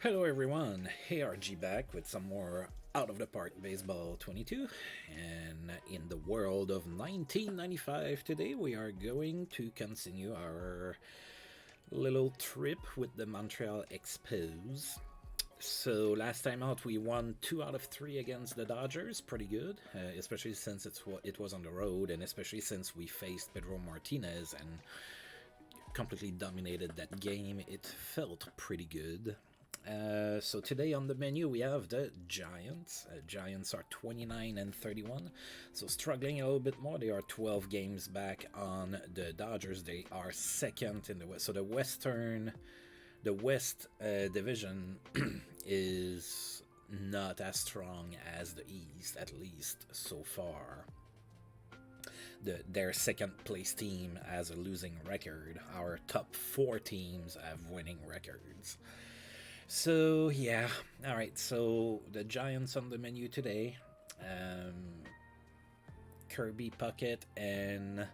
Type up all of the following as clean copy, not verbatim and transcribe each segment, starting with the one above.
Hello everyone, ARG back with some more Out of the Park Baseball 22, and in the world of 1995 today we are going to continue our little trip with the Montreal Expos. So last time out we won 2 out of 3 against the Dodgers, pretty good, especially since it was on the road, and especially since we faced Pedro Martinez and completely dominated that game. It felt pretty good. So today on the menu we have the Giants. Giants are 29 and 31, so struggling a little bit more. They are 12 games back on the Dodgers. They are second in the West. So the West Division is not as strong as the East, at least so far. Their second place team has a losing record. Our top 4 teams have winning records. So yeah, all right. So the Giants on the menu today: Kirby Puckett and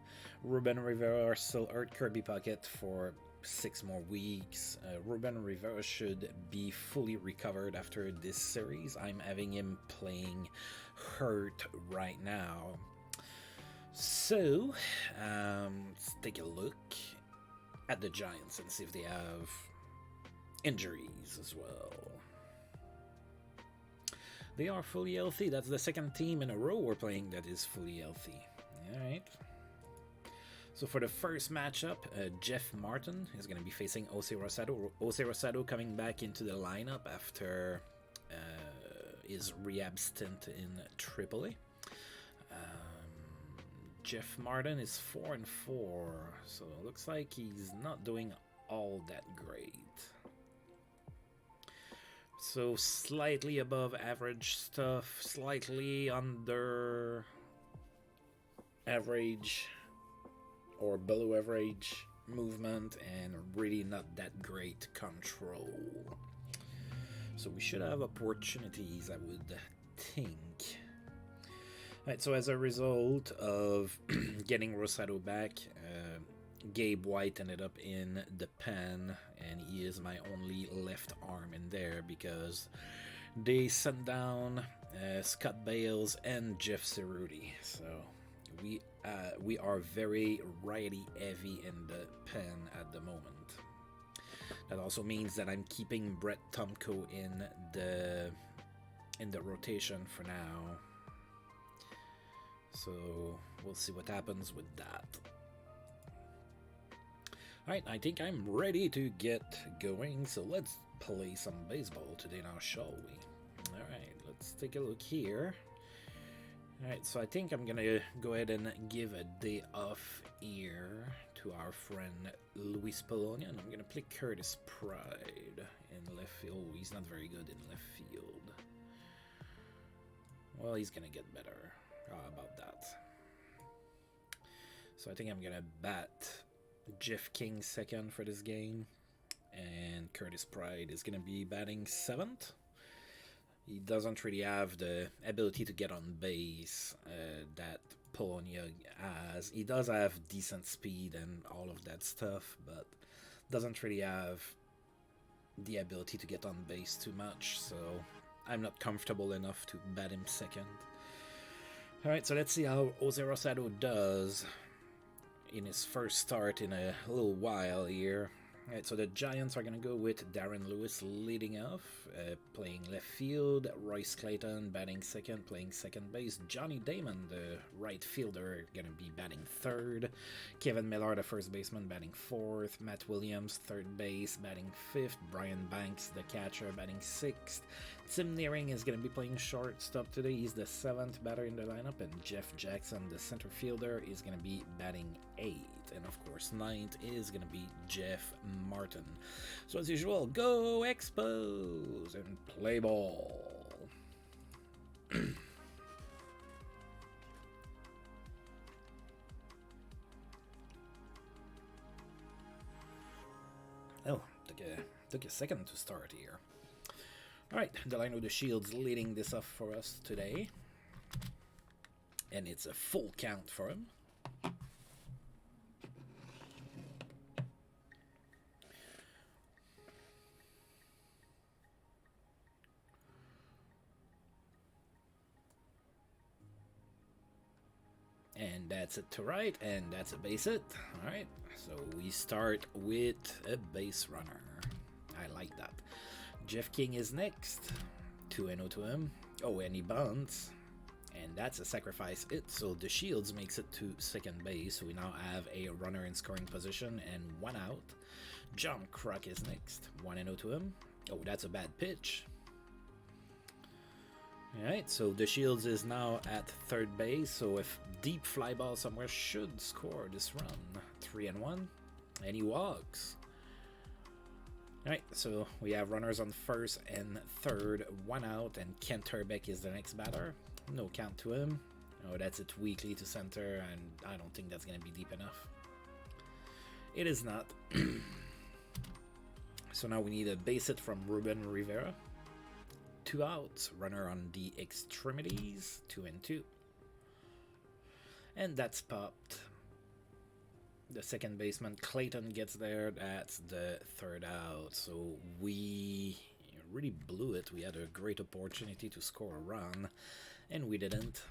Ruben Rivera are still hurt. Kirby Puckett for 6 more weeks. Ruben Rivera should be fully recovered after this series. I'm having him playing hurt right now. So let's take a look at the Giants and see if they have injuries as well. They are fully healthy. That's the second team in a row we're playing that is fully healthy. Alright. So for the first matchup, Jeff Martin is going to be facing Jose Rosado. Jose Rosado coming back into the lineup after his rehab stint in AAA. Jeff Martin is 4-4, so it looks like he's not doing all that great. So slightly above average stuff, slightly under average or below average movement, and really not that great control. So we should have opportunities, I would think. Alright, so as a result of getting Rosado back, Gabe White ended up in the pen, and he is my only left arm in there because they sent down Scott Bales and Jeff Cerruti. So we are very righty heavy in the pen at the moment. That also means that I'm keeping Brett Tomko in the rotation for now. So we'll see what happens with that. Alright, I think I'm ready to get going, so let's play some baseball today now, shall we? Alright, let's take a look here. Alright, so I think I'm gonna go ahead and give a day off here to our friend Luis Polonia, and I'm gonna play Curtis Pride in left field. Oh, he's not very good in left field. Well, he's gonna get better. How about that? So I think I'm gonna bat Jeff King second for this game, and Curtis Pride is going to be batting 7th. He doesn't really have the ability to get on base that Polonia has. He does have decent speed and all of that stuff, but doesn't really have the ability to get on base too much, so I'm not comfortable enough to bat him second. Alright, so let's see how Jose Rosado does in his first start in a little while here. Alright, so the Giants are going to go with Darren Lewis leading off, playing left field, Royce Clayton batting second, playing second base, Johnny Damon, the right fielder, going to be batting third, Kevin Miller, the first baseman, batting fourth, Matt Williams, third base, batting fifth, Brian Banks, the catcher, batting sixth, Tim Nearing is going to be playing shortstop today. He's the 7th batter in the lineup, and Jeff Jackson, the center fielder, is going to be batting 8th. And of course, 9th is going to be Jeff Martin. So as usual, go Expos and play ball. Oh, took a second to start here. Alright, Delino the Shields leading this off for us today. And it's a full count for him. And that's it to right, and that's a base hit. Alright, so we start with a base runner. I like that. Jeff King is next. 2-0 to him. Oh, and he bunts. And that's a sacrifice hit, so the Shields makes it to second base. So we now have a runner in scoring position and 1 out. John Kruk is next. 1-0 to him. Oh, that's a bad pitch. Alright, so the Shields is now at third base, so if deep fly ball somewhere should score this run. 3-1, and he walks. Alright, so we have runners on first and third, 1 out, and Kent Herbeck is the next batter. No count to him. Oh, that's it weakly to center, and I don't think that's going to be deep enough. It is not. So now we need a base hit from Ruben Rivera. 2 outs, runner on the extremities, 2-2. And that's popped. The second baseman Clayton gets there, that's the 3rd out. So we really blew it. We had a great opportunity to score a run, and we didn't.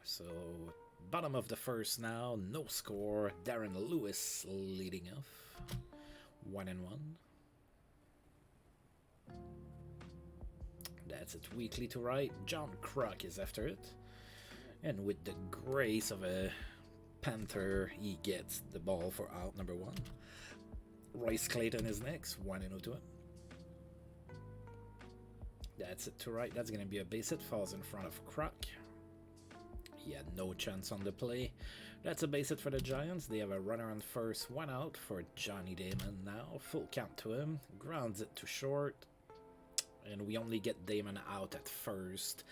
So bottom of the 1st now, no score. Darren Lewis leading off, 1-1. That's it weakly to right. John Kruk is after it. And with the grace of a Panther, he gets the ball for out number 1. Royce Clayton is next. 1-0 to him. That's it to right. That's going to be a base hit. Falls in front of Kruk. He had no chance on the play. That's a base hit for the Giants. They have a runner on first. 1 out for Johnny Damon now. Full count to him. Grounds it to short. And we only get Damon out at first.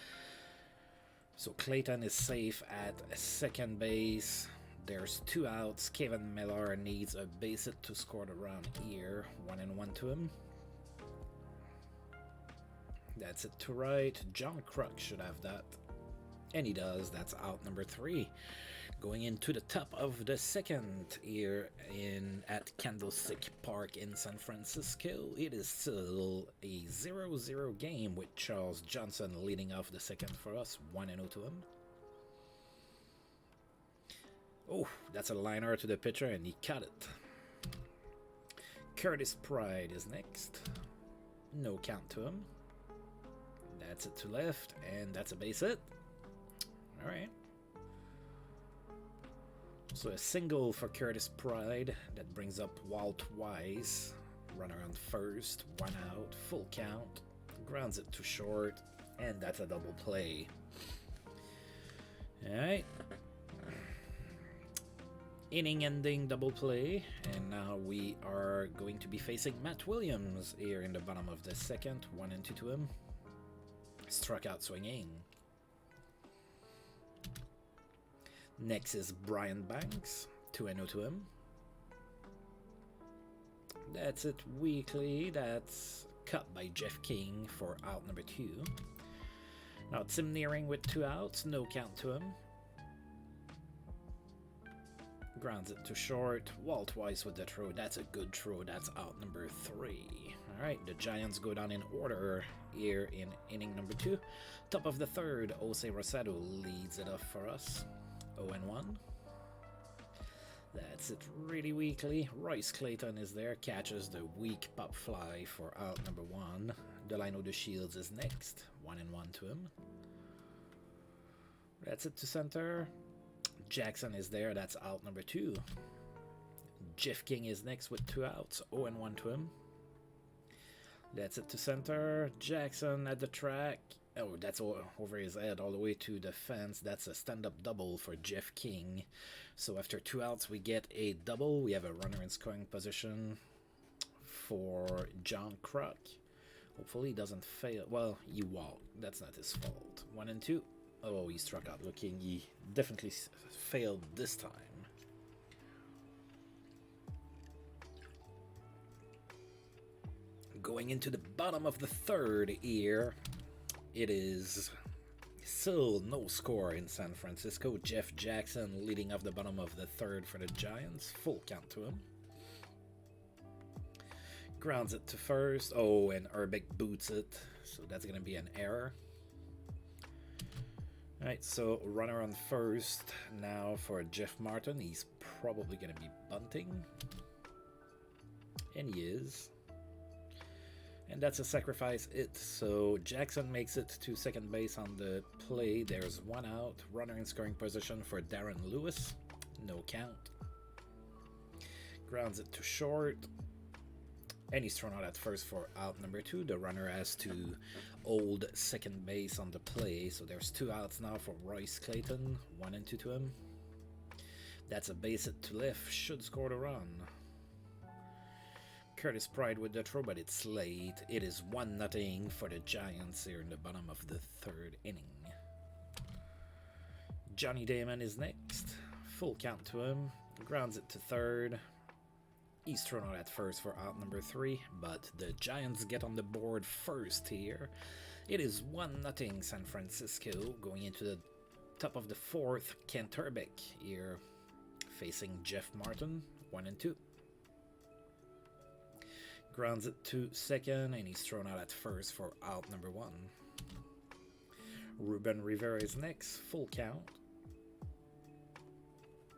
So Clayton is safe at second base. There's 2 outs. Kevin Miller needs a base hit to score the run here. 1-1 to him. That's it to right. John Kruk should have that. And he does. That's out number 3. Going into the top of the 2nd here at Candlestick Park in San Francisco. It is still a 0-0 game with Charles Johnson leading off the 2nd for us. 1-0 to him. Oh, that's a liner to the pitcher, and he cut it. Curtis Pride is next. No count to him. That's it to left, and that's a base hit. Alright. So a single for Curtis Pride. That brings up Walt Wise. Runner on first. 1 out. Full count. Grounds it to short. And that's a double play. Alright. Inning ending double play. And now we are going to be facing Matt Williams here in the bottom of the 2nd. 1-2 to him. Struck out swinging. Next is Brian Banks, 2-0 to him. That's it weakly. That's cut by Jeff King for out number 2. Now Tim Nearing with 2 outs, no count to him. Grounds it to short. Walt Weiss with the throw. That's a good throw. That's out number 3. Alright, the Giants go down in order here in inning number 2. Top of the 3rd, Jose Rosado leads it off for us. 0-1. That's it really weakly. Royce Clayton is there, catches the weak pop fly for out number 1. Delino de Shields is next. 1-1 to him. That's it to center. Jackson is there, that's out number 2. Jeff King is next with 2 outs. 0-1 to him. That's it to center. Jackson at the track. Oh, that's over his head all the way to the fence. That's a stand-up double for Jeff King. So after 2 outs, we get a double. We have a runner in scoring position for John Kruk. Hopefully he doesn't fail. Well, he walked. That's not his fault. 1-2. Oh, he struck out looking. He definitely failed this time. Going into the bottom of the 3rd here. It is still no score in San Francisco. Jeff Jackson leading off the bottom of the 3rd for the Giants. Full count to him. Grounds it to first. Oh, and Herbeck boots it. So that's going to be an error. Alright, so runner on first now for Jeff Martin. He's probably going to be bunting. And he is. And that's a sacrifice it. So Jackson makes it to second base on the play. There's one out. Runner in scoring position for Darren Lewis. No count. Grounds it to short. And he's thrown out at first for out number 2. The runner has to hold second base on the play. So there's 2 outs now for Royce Clayton. 1 and 2 to him. That's a base hit to left. Should score the run. Curtis Pride with the throw, but it's late. It is 1-0 for the Giants here in the bottom of the 3rd inning. Johnny Damon is next. Full count to him. Grounds it to third. He's thrown out at first for out number 3, but the Giants get on the board first here. It is 1-0 San Francisco going into the top of the 4th. Kent Herbeck here facing Jeff Martin. 1 and 2. Grounds it to second, and he's thrown out at first for out number 1. Ruben Rivera is next. Full count.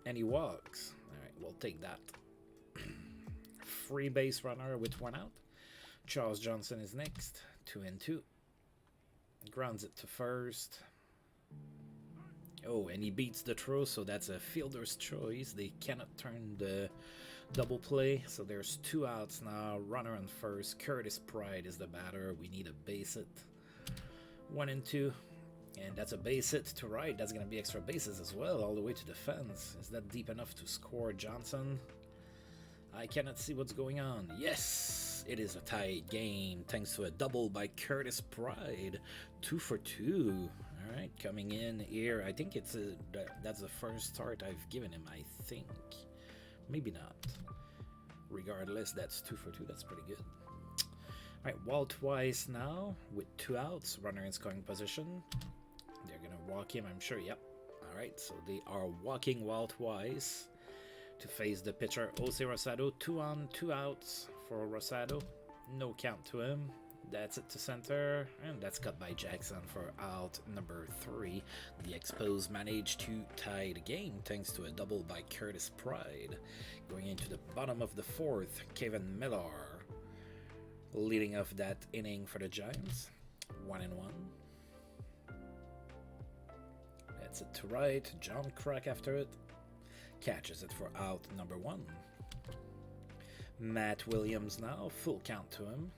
And he walks. Alright, we'll take that. Free base runner with 1 out. Charles Johnson is next. 2 and 2. Grounds it to first. Oh, and he beats the throw, so that's a fielder's choice. They cannot turn the double play, so there's 2 outs now. Runner on first. Curtis Pride is the batter. We need a base hit. 1 and 2. And that's a base hit to right. That's going to be extra bases as well, all the way to the fence. Is that deep enough to score Johnson? I cannot see what's going on. Yes! It is a tight game thanks to a double by Curtis Pride. 2 for 2. Alright, coming in here. I think that's the first start I've given him, I think. Maybe not. Regardless, that's 2 for 2. That's pretty good. Alright, Walt Weiss now with 2 outs. Runner in scoring position. They're going to walk him, I'm sure. Yep. Alright, so they are walking Walt Weiss to face the pitcher, Jose Rosado. 2 on, 2 outs for Rosado. No count to him. That's it to center, and that's cut by Jackson for out number 3. The Expos managed to tie the game thanks to a double by Curtis Pride. Going into the bottom of the 4th, Kevin Miller leading off that inning for the Giants. 1 and 1. That's it to right. John Kruk after it. Catches it for out number 1. Matt Williams now. Full count to him.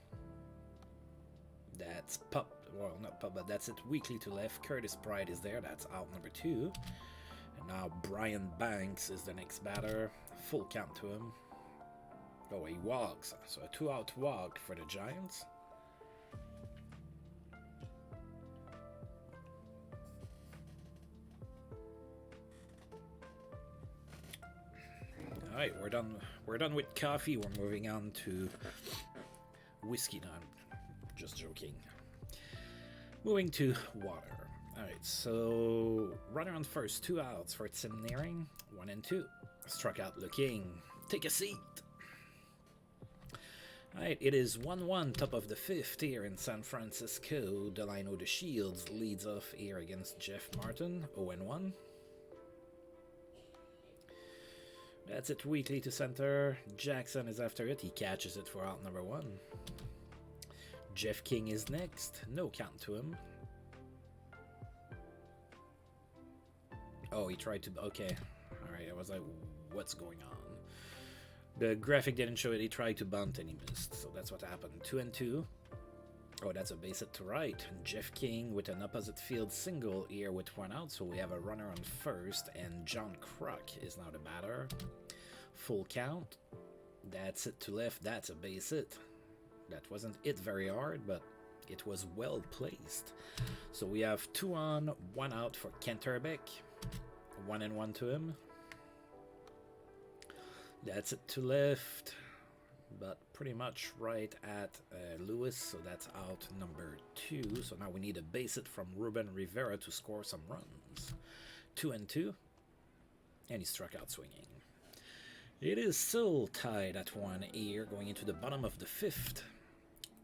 That's Pup. Well, not Pup, but that's it weakly to left. Curtis Pride is there. That's out number 2. And now Brian Banks is the next batter. Full count to him. Oh, he walks. So a 2-out walk for the Giants. Alright, we're done with coffee. We're moving on to whiskey. No, I'm just joking. Moving to water. Alright, so runner on first, 2 outs for Tim Nearing. 1 and 2. Struck out looking. Take a seat. Alright, it is 1-1, top of the 5th here in San Francisco. Delino the Shields leads off here against Jeff Martin. 0-1. That's it weakly to center. Jackson is after it. He catches it for out number 1. Jeff King is next. No count to him. Oh, he tried to... Okay. Alright, I was like, what's going on? The graphic didn't show it. He tried to bunt and he missed. So that's what happened. 2 and 2. Oh, that's a base hit to right. Jeff King with an opposite field single here with 1 out. So we have a runner on first, and John Kruk is now the batter. Full count. That's it to left. That's a base hit. That wasn't hit very hard, but it was well placed. So we have 2 on, 1 out for Kent Herbeck. 1 and 1 to him. That's it to left, but pretty much right at Lewis, so that's out number 2. So now we need a base hit from Ruben Rivera to score some runs. 2 and 2, and he struck out swinging. It is still tied at 1 here, going into the bottom of the 5th.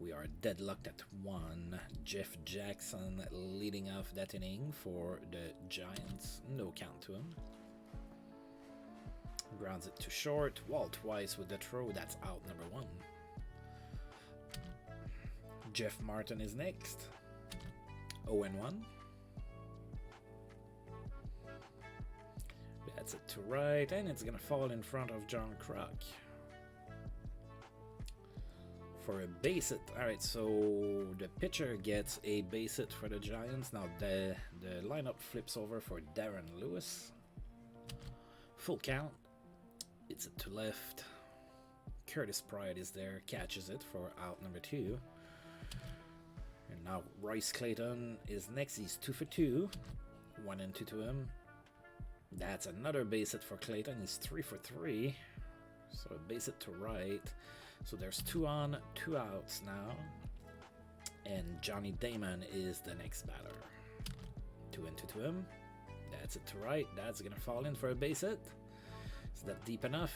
We are deadlocked at 1. Jeff Jackson leading off that inning for the Giants. No count to him. Grounds it to short. Wall twice with the throw. That's out number 1. Jeff Martin is next. 0-1. That's it to right, and it's gonna fall in front of John Kruk for a base hit. Alright, so the pitcher gets a base hit for the Giants. Now the lineup flips over for Darren Lewis. Full count. It's it to left. Curtis Pride is there, catches it for out number 2. And now Royce Clayton is next. He's 2 for 2. 1-2 to him. That's another base hit for Clayton. He's 3 for 3. So a base hit to right. So there's 2 on, 2 outs now. And Johnny Damon is the next batter. 2-2 to him. That's it to right. That's gonna fall in for a base hit. Is that deep enough?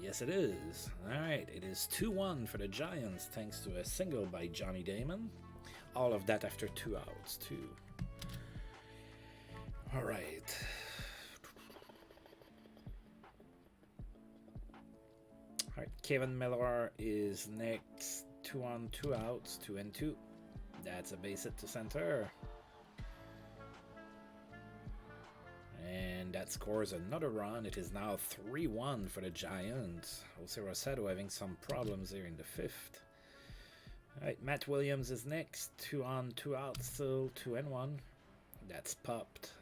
Yes, it is. Alright, it is 2-1 for the Giants thanks to a single by Johnny Damon. All of that after 2 outs, too. Alright. Alright, Kevin Miller is next. 2 on, 2 outs, 2-2. That's a base hit to center. And that scores another run. It is now 3-1 for the Giants. Jose Rosado having some problems here in the 5th. Alright, Matt Williams is next. 2 on, 2 outs, still 2-1. That's popped.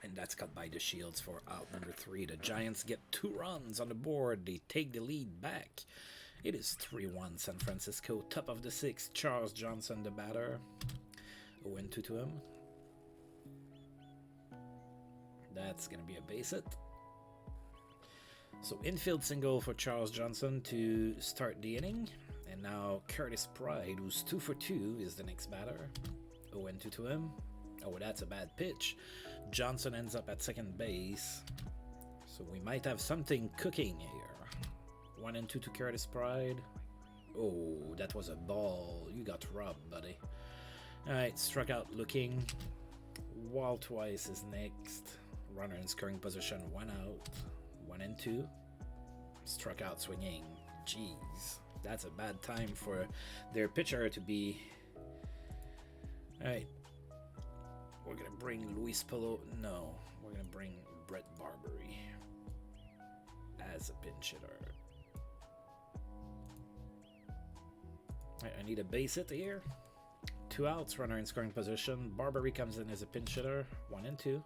And that's cut by the Shields for out number 3. The Giants get 2 runs on the board. They take the lead back. It is 3-1 San Francisco. Top of the 6th, Charles Johnson, the batter. 0-2 to him. That's going to be a base hit. So infield single for Charles Johnson to start the inning. And now Curtis Pride, who's 2 for 2, is the next batter. 0-2 to him. Oh, that's a bad pitch. Johnson ends up at second base. So we might have something cooking here. 1-2 to Curtis Pride. Oh, that was a ball. You got robbed, buddy. Alright, struck out looking. Wall twice is next. Runner in scoring position, 1 out. 1-2. Struck out swinging. Jeez, that's a bad time for their pitcher to be. Alright. We're gonna bring Luis Polo. No, we're gonna bring Brett Barbary as a pinch hitter. Alright, I need a base hit here. 2 outs, runner in scoring position. Barbary comes in as a pinch hitter. 1-2.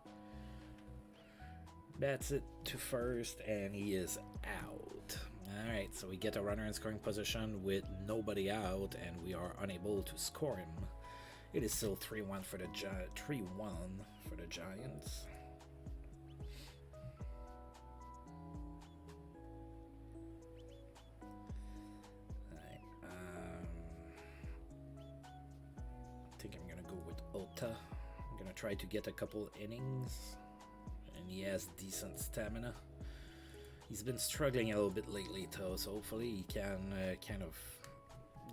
That's it to first, and he is out. Alright, so we get a runner in scoring position with nobody out, and we are unable to score him. It is still 3-1 for the Giants. Alright, I think I'm gonna go with Ota. I'm gonna try to get a couple innings, and he has decent stamina. He's been struggling a little bit lately, though, so hopefully he can kind of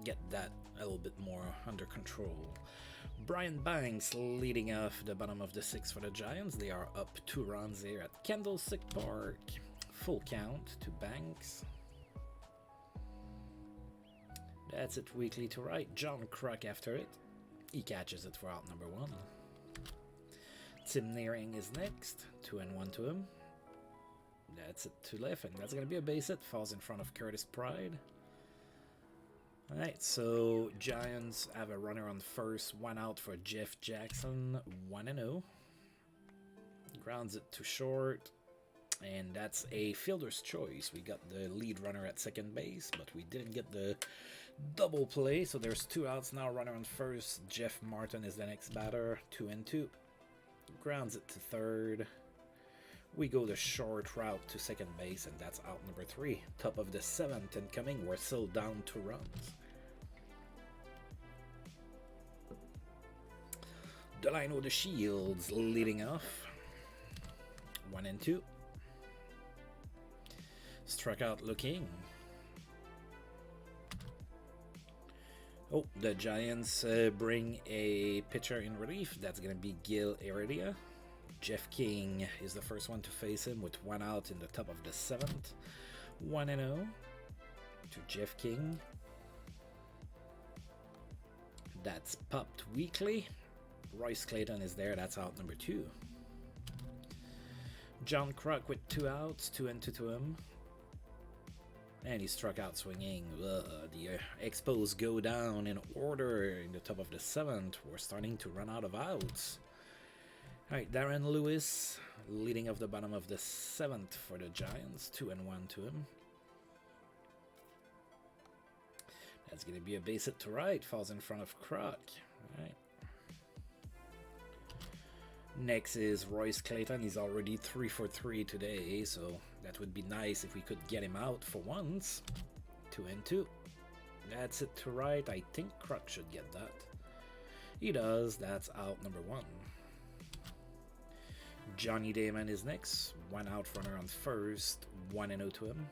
get that a little bit more under control. Brian Banks leading off the bottom of the 6th for the Giants. They are up 2 runs here at Candlestick Park. Full count to Banks. That's it weakly to right. John Kruk after it. He catches it for out number 1. Tim Nearing is next. 2-1 to him. That's it to left, and that's going to be a base hit. Falls in front of Curtis Pride. Alright, so Giants have a runner on first, 1 out for Jeff Jackson, 1-0. Grounds it to short, and that's a fielder's choice. We got the lead runner at second base, but we didn't get the double play, so there's 2 outs now, runner on first. Jeff Martin is the next batter, 2-2. Grounds it to third. We go the short route to second base, and that's out number 3. Top of the 7th incoming, we're still down 2 runs. Delino the Shields leading off. 1-2. Struck out looking. Oh, the Giants bring a pitcher in relief. That's going to be Gil Heredia. Jeff King is the first one to face him with 1 out in the top of the 7th. 1-0 to Jeff King. That's popped weekly. Royce Clayton is there. That's out number 2. John Kruk with 2 outs, 2-2 to him. And he struck out swinging. The Expos go down in order in the top of the 7th. We're starting to run out of outs. Alright, Darren Lewis leading off the bottom of the 7th for the Giants. 2-1 to him. That's going to be a base hit to right. Falls in front of Kruk. Alright. Next is Royce Clayton. He's already 3 for 3 today, so that would be nice if we could get him out for once. 2-2. That's it to right. I think Kruk should get that. He does. That's out number 1. Johnny Damon is next. 1 out runner on first. 1-0 to him.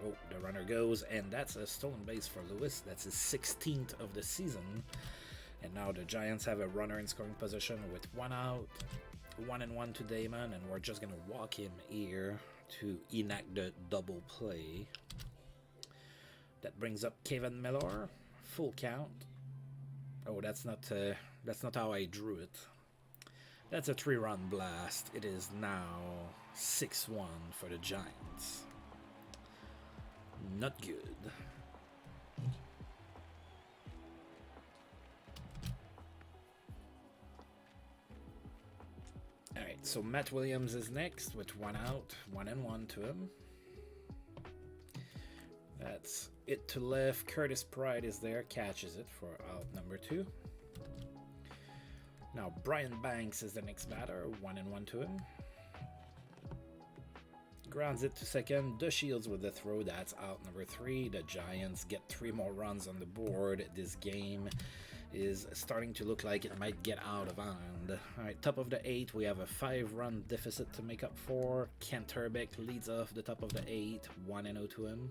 Oh, the runner goes, and that's a stolen base for Lewis. That's his 16th of the season. And now the Giants have a runner in scoring position with 1 out. 1-1 to Damon, and we're just going to walk him here to enact the double play. That brings up Kevin Miller. Full count. Oh, that's not how I drew it. That's a 3-run blast. It is now 6-1 for the Giants. Not good. Alright, so Matt Williams is next with 1 out, 1-1 to him. That's it to left. Curtis Pride is there, catches it for out number 2. Now Brian Banks is the next batter, 1-1 to him. Grounds it to second. The Shields with the throw. That's out number 3. The Giants get 3 more runs on the board. This game is starting to look like it might get out of hand. Alright, top of the 8th, we have a 5-run deficit to make up for. Kent Herbeck leads off the top of the 8th. 1-0 to him.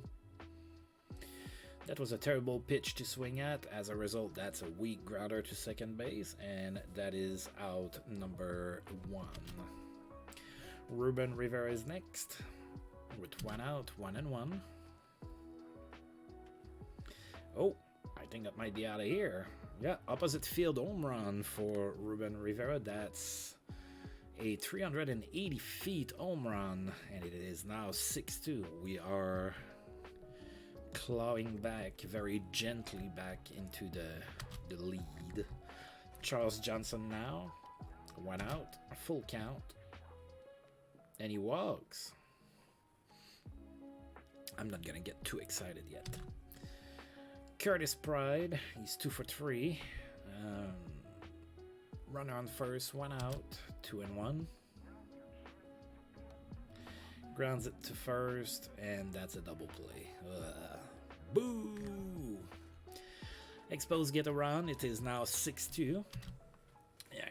That was a terrible pitch to swing at. As a result, that's a weak grounder to second base, and that is out number 1. Ruben Rivera is next with 1 out, 1-1. Oh, I think that might be out of here. Yeah, opposite field home run for Ruben Rivera. That's a 380 feet home run, and it is now 6-2. We are clawing back very gently back into the lead. Charles Johnson now, 1 out, full count. And he walks. I'm not gonna get too excited yet. Curtis Pride, he's 2 for 3. Runner on first, 1 out, 2-1. Grounds it to first, and that's a double play. Boo! Expos get a run. It is now 6-2. Yeah.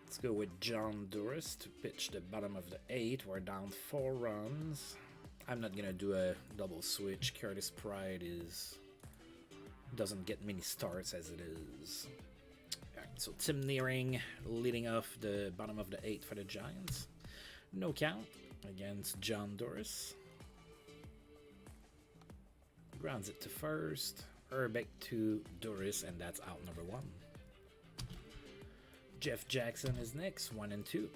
Let's go with John Doris to pitch the bottom of the 8th. We're down 4 runs. I'm not gonna do a double switch. Curtis Pride doesn't get many starts as it is. Alright, so Tim Nearing leading off the bottom of the 8th for the Giants. No count against John Doris. Grounds it to first. Herbeck to Doris, and that's out number 1. Jeff Jackson is next, 1-2.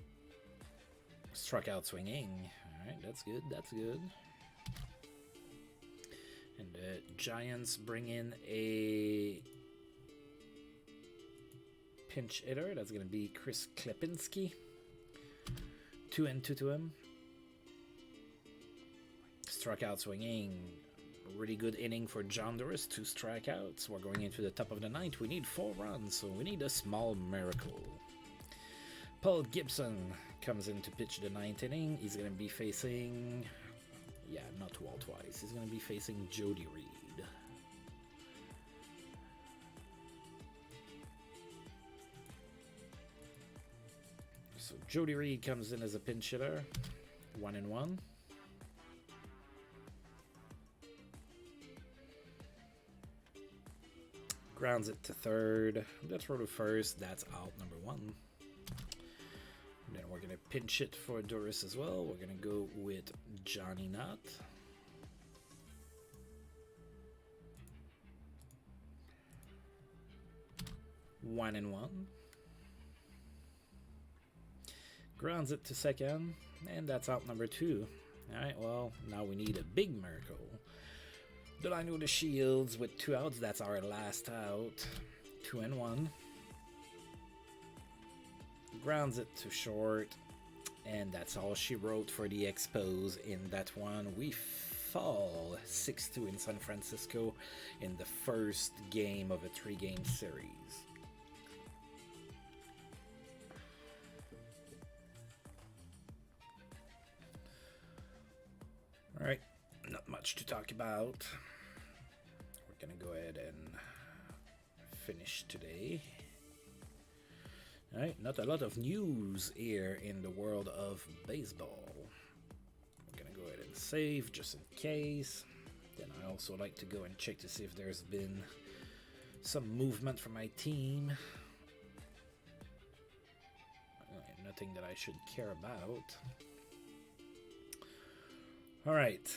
Struck out swinging. Alright, that's good, that's good. And the Giants bring in a pinch hitter. That's going to be Chris Klepinski. 2-2 to him. Struck out swinging. Really good inning for John Doris. 2 strikeouts. We're going into the top of the 9th. We need 4 runs, so we need a small miracle. Paul Gibson comes in to pitch the 9th inning. He's going to be facing... Yeah, not Walt Weiss. He's going to be facing Jody Reed. So Jody Reed comes in as a pinch hitter. 1-1. Grounds it to third. Let's roll to first. That's out number 1. And then we're going to pinch it for Doris as well. We're going to go with Johnny Knott. One and one. Grounds it to second. And that's out number 2. Alright, well, now we need a big miracle. The line with the Shields with 2 outs. That's our last out. 2-1. Grounds it to short. And that's all she wrote for the Expos in that one. We fall 6-2 in San Francisco in the first game of a 3-game series. Alright, not much to talk about. We're gonna go ahead and finish today. Alright, not a lot of news here in the world of baseball. We're gonna go ahead and save just in case. Then I also like to go and check to see if there's been some movement from my team. Nothing that I should care about. Alright,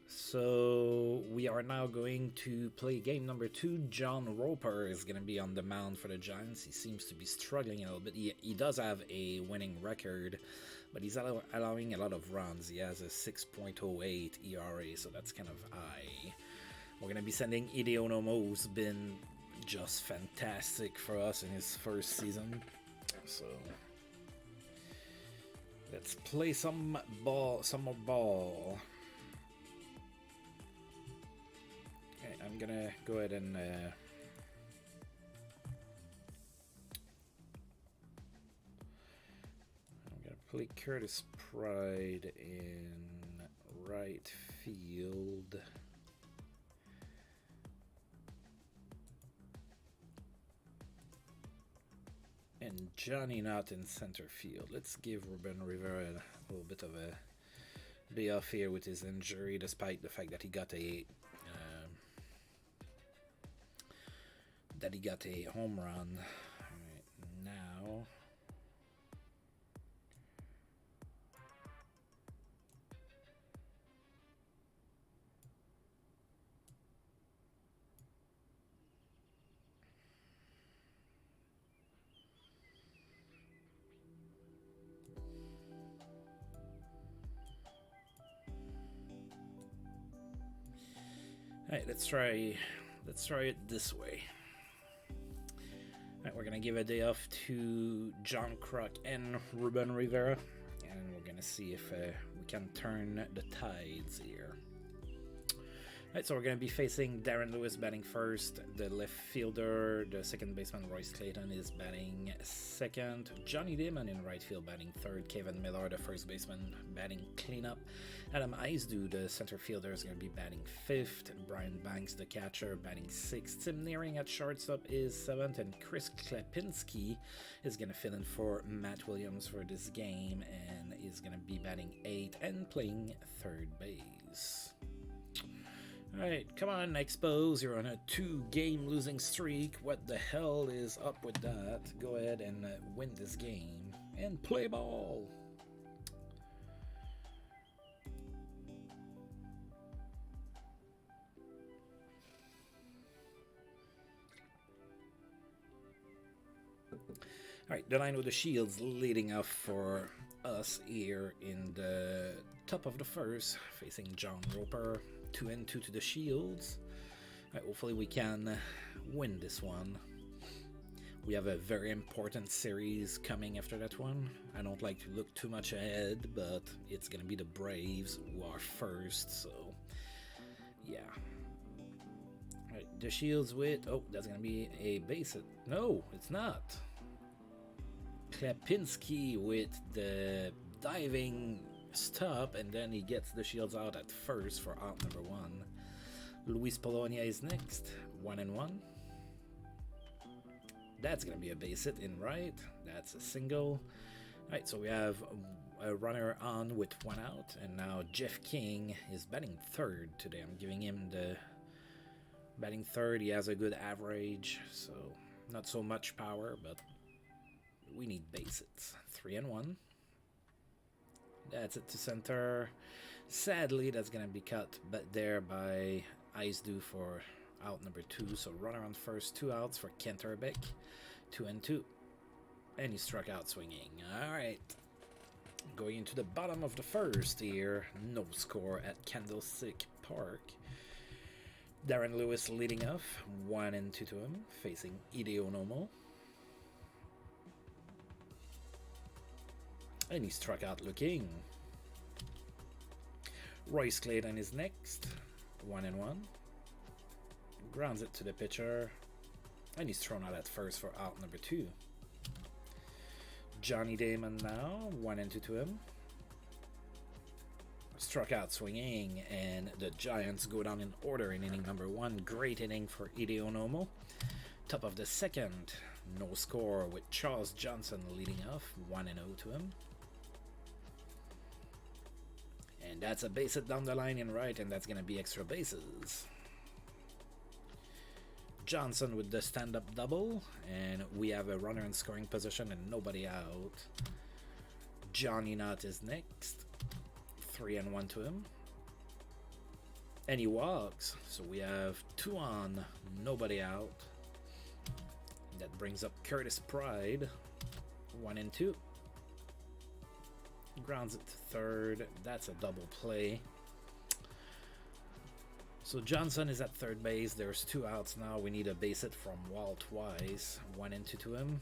so we are now going to play game number 2. John Roper is going to be on the mound for the Giants. He seems to be struggling a little bit. He does have a winning record, but he's allowing a lot of runs. He has a 6.08 ERA, so that's kind of high. We're going to be sending Ideonomo, who's been just fantastic for us in his first season. So let's play some more ball. Okay, I'm gonna go ahead and I'm gonna play Curtis Pride in right field. And Johnny Knott in center field. Let's give Ruben Rivera a little bit of a day off here with his injury, despite the fact that he got a home run. Right now, alright, let's try it this way. Alright, we're gonna give a day off to John Kruk and Ruben Rivera, and we're gonna see if we can turn the tides here. Alright, so we're gonna be facing Darren Lewis batting first, the left fielder, the second baseman Royce Clayton is batting second, Johnny Damon in right field batting third, Kevin Miller, the first baseman, batting cleanup, Adam Eisdu, the center fielder, is gonna be batting fifth, Brian Banks, the catcher, batting sixth, Tim Nearing at shortstop is seventh, and Chris Klepinski is gonna fill in for Matt Williams for this game and is gonna be batting eighth and playing third base. Alright, come on, Expos, you're on a 2-game losing streak. What the hell is up with that? Go ahead and win this game and play ball. Alright, the line with the Shields leading off for us here in the top of the first, facing John Roper. 2-2 to the Shields. Right, hopefully we can win this one. We have a very important series coming after that one. I don't like to look too much ahead, but it's gonna be the Braves who are first, so yeah. Right, the Shields with, oh, that's gonna be a base hit. No, it's not. Klepinski with the diving stop, and then he gets the Shields out at first for out number 1. Luis Polonia is next, 1-1. That's gonna be a base hit in right. That's a single. Alright, so we have a runner on with one out, and now Jeff King is batting third today. I'm giving him the batting third. He has a good average, so not so much power, but we need base hits. 3-1. That's it to center. Sadly, that's gonna be cut, but there by Ice Dew for out number 2. So runner on first, 2 outs for Kenterbeck. 2-2. And he struck out swinging. Alright. Going into the bottom of the first here. No score at Candlestick Park. Darren Lewis leading off. 1-2 to him. Facing Hideo Nomo. And he struck out looking. Royce Clayton is next. 1-1. Grounds it to the pitcher. And he's thrown out at first for out number 2. Johnny Damon now. 1-2 to him. Struck out swinging. And the Giants go down in order in inning number 1. Great inning for Hideo Nomo. Top of the second. No score with Charles Johnson leading off. 1-0 to him. And that's a base hit down the line in right, and that's going to be extra bases. Johnson with the stand-up double, and we have a runner in scoring position and nobody out. Johnny Knott is next. 3-1 to him. And he walks, so we have 2 on, nobody out. That brings up Curtis Pride. 1-2. Grounds it to third. That's a double play. So Johnson is at third base. There's 2 outs now. We need a base hit from Walt Wise. 1-2 to him.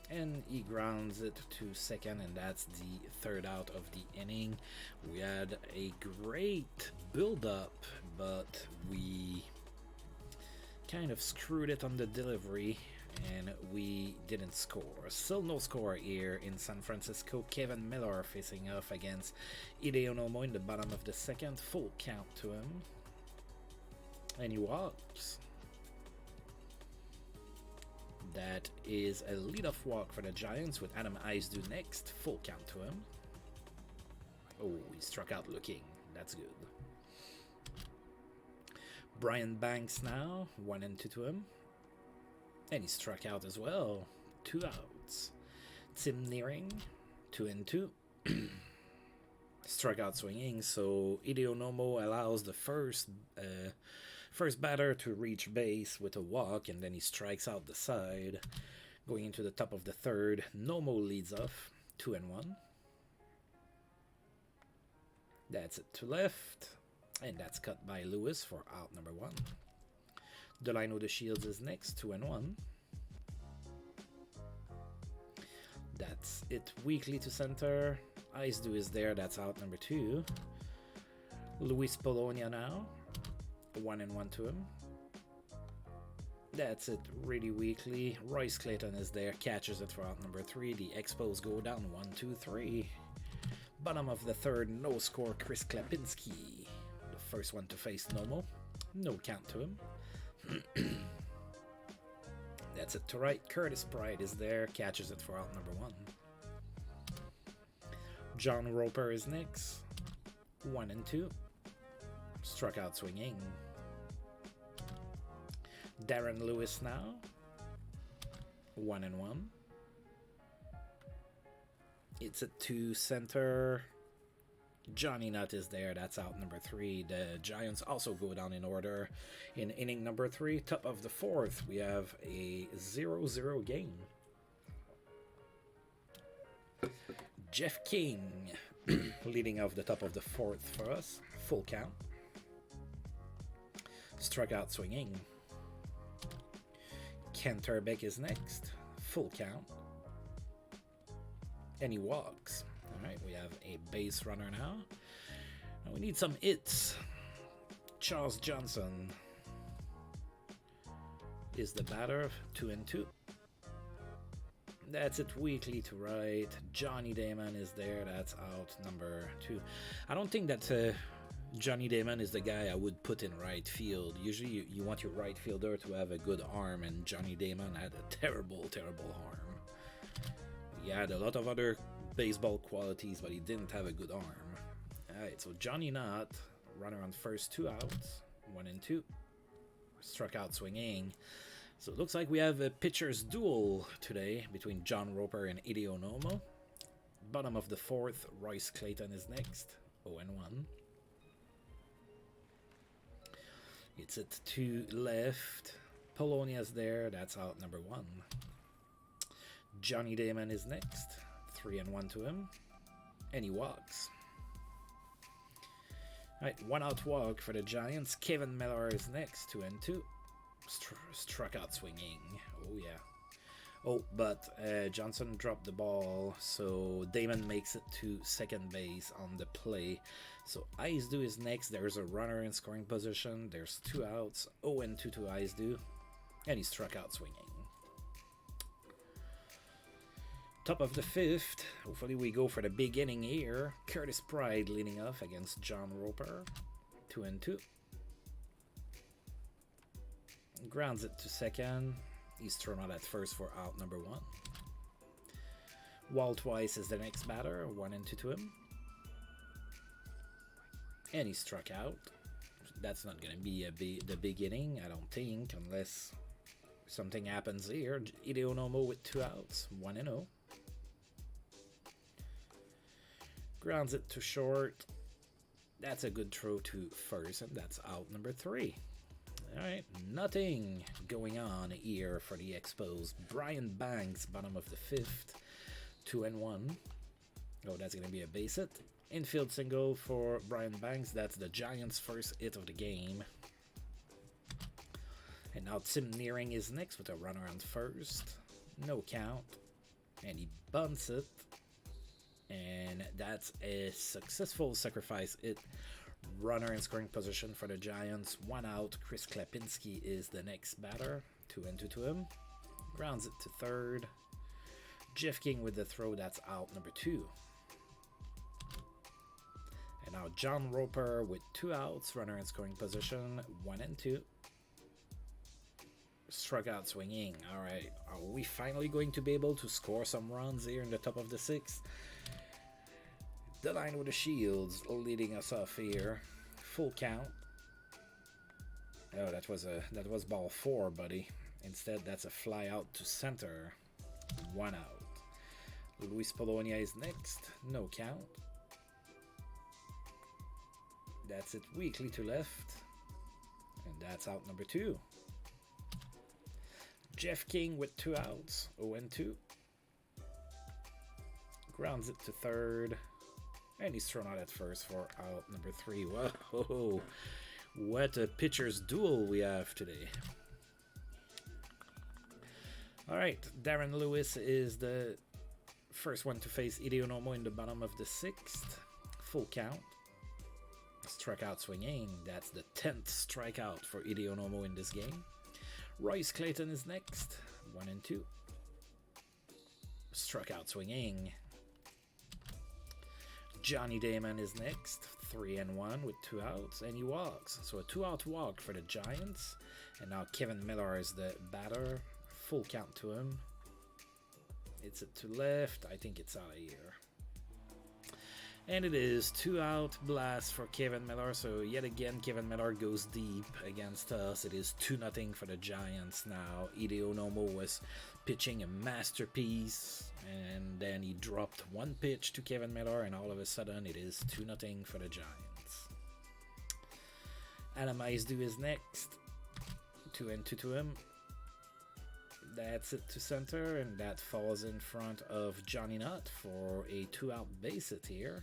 And he grounds it to second, and that's the third out of the inning. We had a great build-up, but we kind of screwed it on the delivery. And we didn't score. Still no score here in San Francisco. Kevin Miller facing off against Hideo Nomo in the bottom of the second. Full count to him. And he walks. That is a leadoff walk for the Giants with Adam Ice-Dew next. Full count to him. Oh, he struck out looking. That's good. Brian Banks now. 1-2 to him. And he struck out as well. 2 outs. Tim Nearing, 2-2. Struck out swinging, so Hideo Nomo allows the first batter to reach base with a walk, and then he strikes out the side. Going into the top of the third, Nomo leads off. 2-1. That's it to left. And that's cut by Lewis for out number 1. Delino De Shields is next, 2-1. That's it weakly to center. Ice-Dew is there, that's out number 2. Luis Polonia now, 1-1 to him. That's it really weakly. Royce Clayton is there, catches it for out number 3. The Expos go down 1-2-3. Bottom of the third, no score, Chris Klapinski. The first one to face Nomo. No count to him. That's it to right. Curtis Pride is there, catches it for out number 1. John Roper is next. 1-2. Struck out swinging. Darren Lewis now. 1-1. It's a 2 center. Johnny Nutt is there. That's out number 3. The Giants also go down in order in inning number 3. Top of the 4th, we have a 0-0 game. Jeff King leading off the top of the 4th for us. Full count. Struck out swinging. Kenterbeck is next. Full count. And he walks. Alright, we have a base runner now. And we need some hits. Charles Johnson is the batter, 2-2. That's it weakly to right. Johnny Damon is there, that's out number 2. I don't think that Johnny Damon is the guy I would put in right field. Usually you want your right fielder to have a good arm, and Johnny Damon had a terrible, terrible arm. He had a lot of other baseball qualities, but he didn't have a good arm. Alright, so Johnny Knott, runner on first, 2 outs, 1 and 2. Struck out swinging. So it looks like we have a pitcher's duel today between John Roper and Hideo Nomo. Bottom of the 4th, Royce Clayton is next, 0 and 1. It's it to left. Polonia's there, that's out number 1. Johnny Damon is next, 3 and 1 to him, and he walks. Alright, 1 out walk for the Giants. Kevin Miller is next, 2 and 2. Struck out swinging. Oh yeah. Oh, but Johnson dropped the ball, so Damon makes it to second base on the play. So Icedew is next. There's a runner in scoring position. There's 2 outs. 0 and 2 to Icedew, and he struck out swinging. Top of the 5th. Hopefully we go for the big inning here. Curtis Pride leading off against John Roper. 2 and 2. Grounds it to second. He's thrown out at first for out number 1. Walt Weiss is the next batter. 1 and 2 to him. And he struck out. That's not going to be the big inning, I don't think, unless something happens here. Hideo Nomo with 2 outs. 1 and 0. Grounds it to short. That's a good throw to first, and that's out number 3. Alright, nothing going on here for the Expos. Brian Banks, bottom of the 5th, 2 and 1. Oh, that's going to be a base hit. Infield single for Brian Banks. That's the Giants' first hit of the game. And now Tim Nearing is next with a runner on first. No count. And he bunts it. And that's a successful sacrifice hit. Runner in scoring position for the Giants. 1 out. Chris Klepinski is the next batter. 2 and 2 to him. Grounds it to third. Jeff King with the throw. That's out number 2. And now John Roper with 2 outs. Runner in scoring position. 1 and 2. Struck out swinging. Alright. Are we finally going to be able to score some runs here in the top of the 6th? The line with the Shields leading us off here. Full count. Oh, that was ball 4, buddy. Instead, that's a fly out to center. 1 out. Luis Polonia is next. No count. That's it weakly to left. And that's out number 2. Jeff King with 2 outs. 0 and 2. Grounds it to third. And he's thrown out at first for out number 3. Whoa, what a pitcher's duel we have today. Alright, Darren Lewis is the first one to face Hideo Nomo in the bottom of the 6th. Full count. Struck out swinging. That's the 10th strikeout for Hideo Nomo in this game. Royce Clayton is next. 1 and 2. Struck out swinging. Johnny Damon is next, 3 and 1 with 2 outs, and he walks. So a 2-out walk for the Giants. And now Kevin Miller is the batter. Full count to him. It's it to left. I think it's out of here. And it is 2-out blast for Kevin Miller. So yet again, Kevin Miller goes deep against us. It is 2-0 for the Giants now. Hideo Nomo was pitching a masterpiece, and then he dropped 1 pitch to Kevin Miller, and all of a sudden it is 2-0 for the Giants. Adam Icedew is next. 2 and 2 to him. That's it to center, and that falls in front of Johnny Knott for a 2-out base hit here.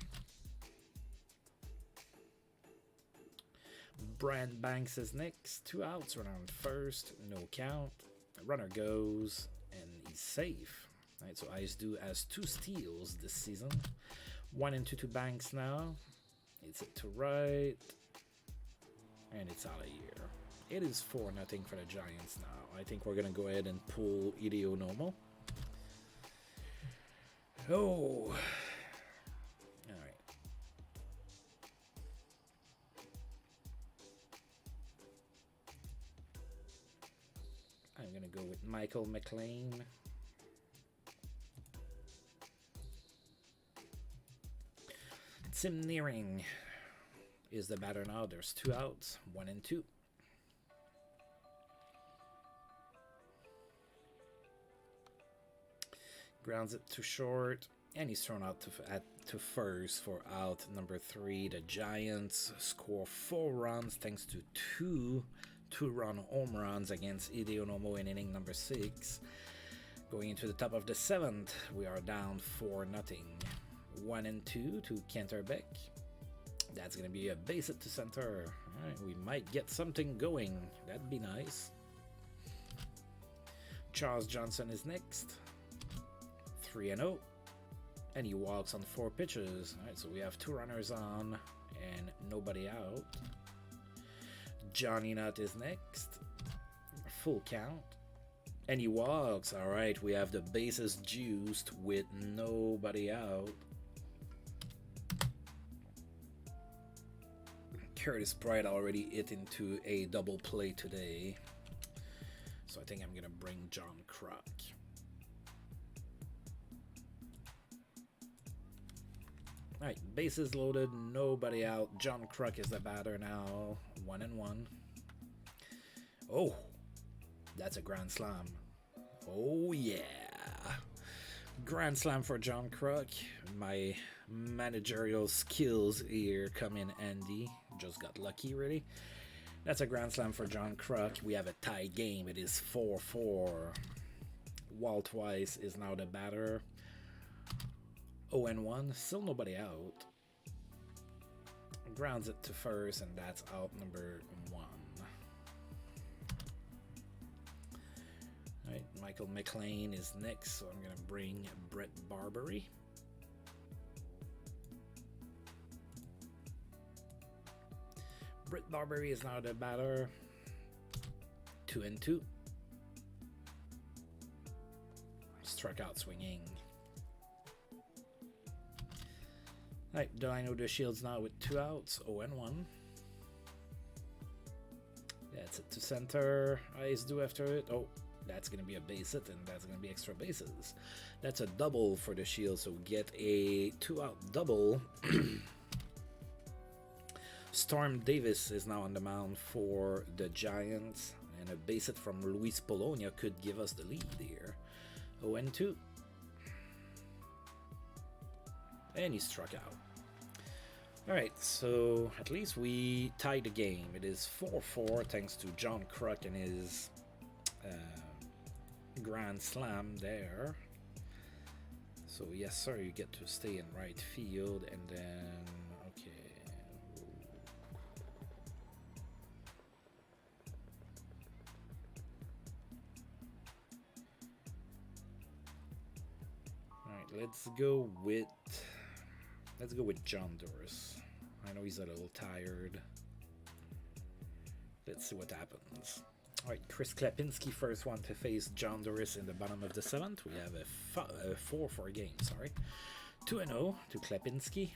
Brian Banks is next. 2 outs, runner on first, no count. Runner goes, and he's safe. All right, so Icedew has 2 steals this season. 1 and 2 to Banks now. It's it to right, and it's out of here. It is 4-0 for the Giants now. I think we're going to go ahead and pull Hideo Nomo. Oh. Alright. I'm going to go with Michael Mclean. Tim Nearing is the batter now. There's 2 outs, 1 and 2. Grounds it to short, and he's thrown out to first for out number 3. The Giants score 4 runs thanks to 2 2-run home runs against Hideo Nomo in inning number 6. Going into the top of the 7th, we are down 4-0. 1 and 2 to Canterbeck. That's going to be a base hit to center. All right, we might get something going. That'd be nice. Charles Johnson is next. 3-0. And he walks on 4 pitches. All right, so we have 2 runners on and nobody out. Johnny Nutt is next. Full count. And he walks. All right, we have the bases juiced with nobody out. Curtis Pride already hit into a double play today. So I think I'm going to bring John Kruk. Alright, bases loaded, nobody out. John Kruk is the batter now. 1 and 1. Oh, that's a grand slam. Oh yeah. Grand slam for John Kruk. My managerial skills here come in handy. Just got lucky, really. That's a grand slam for John Kruk. We have a tie game. It is 4-4. Walt Weiss is now the batter. 0-1. Still nobody out. Grounds it to first, and that's out number 1. Alright, Michael Mclean is next, so I'm going to bring Brett Barbary. Brett Barbary is now the batter. 2 and 2. Struck out swinging. Alright, Delano the Shields now with 2 outs, 0-1. That's it to center. Eyes due after it. Oh, that's going to be a base hit, and that's going to be extra bases. That's a double for the Shields, so we get a 2-out double. Storm Davis is now on the mound for the Giants, and a base hit from Luis Polonia could give us the lead here. 0-2. And he struck out. Alright, so at least we tied the game. It is 4-4 thanks to John Kruk and his grand slam there. So yes sir, you get to stay in right field, and then okay. Alright, let's go with John Doris. I know he's a little tired. Let's see what happens. Alright, Chris Klepinski, first one to face John Doris in the bottom of the 7th. We have a 4-4 game, sorry. 2-0 to Klepinski.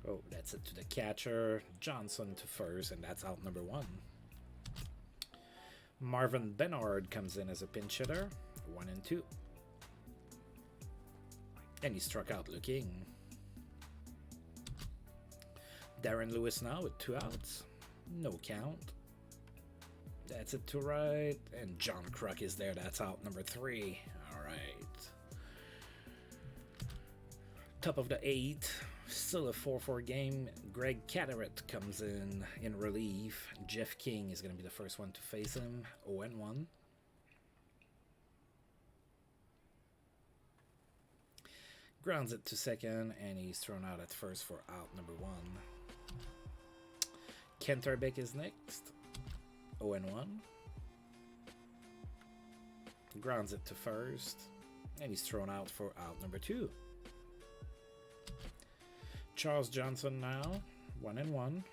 Oh, that's it to the catcher. Johnson to first, and that's out number 1. Marvin Bernard comes in as a pinch hitter. 1 and 2. And he struck out looking. Darren Lewis now with 2 outs. No count. That's it to right. And John Kruk is there. That's out number 3. Alright. Top of the 8th. Still a 4-4 game. Greg Cataract comes in relief. Jeff King is going to be the first one to face him. 0-1. Grounds it to second, and he's thrown out at first for out number 1. Canterbeck is next. 0-1. Grounds it to first, and he's thrown out for out number 2. Charles Johnson now, 1-1. And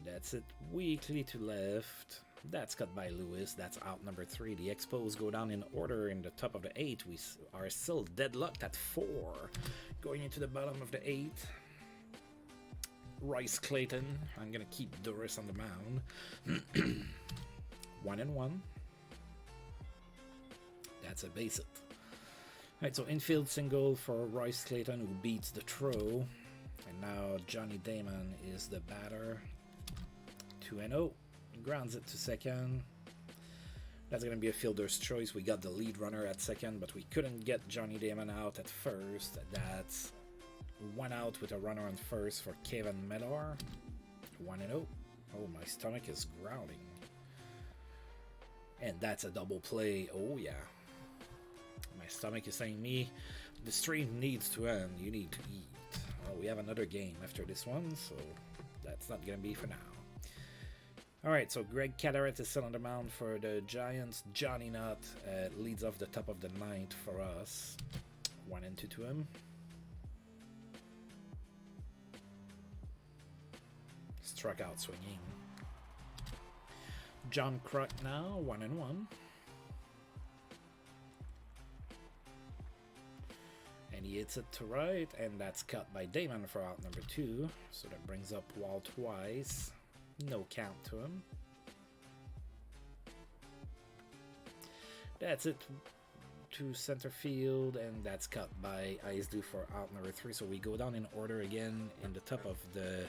that's it, weakly to left. That's cut by Lewis. That's out number 3. The Expos go down in order in the top of the 8th. We are still deadlocked at 4. Going into the bottom of the 8th. Rice Clayton. I'm going to keep Doris on the mound. 1-1. that's a base hit. Alright, so infield single for Royce Clayton, who beats the throw. And now Johnny Damon is the batter. 2-0. Grounds it to second. That's going to be a fielder's choice. We got the lead runner at second, but we couldn't get Johnny Damon out at first. That's 1 out with a runner on first for Kevin Miller. 1-0. Oh, my stomach is growling. And that's a double play. Oh, yeah. My stomach is saying me, the stream needs to end. You need to eat. Oh, we have another game after this one, so that's not going to be for now. Alright, so Greg Caderet is still on the mound for the Giants. Johnny Nutt leads off the top of the ninth for us. 1-2 to him. Struck out swinging. John Kruk now, 1-1. And he hits it to right, and that's cut by Damon for out number 2. So that brings up Wall twice. No count to him. That's it to center field, and that's cut by Ice-Do for out number 3. So we go down in order again in the top of the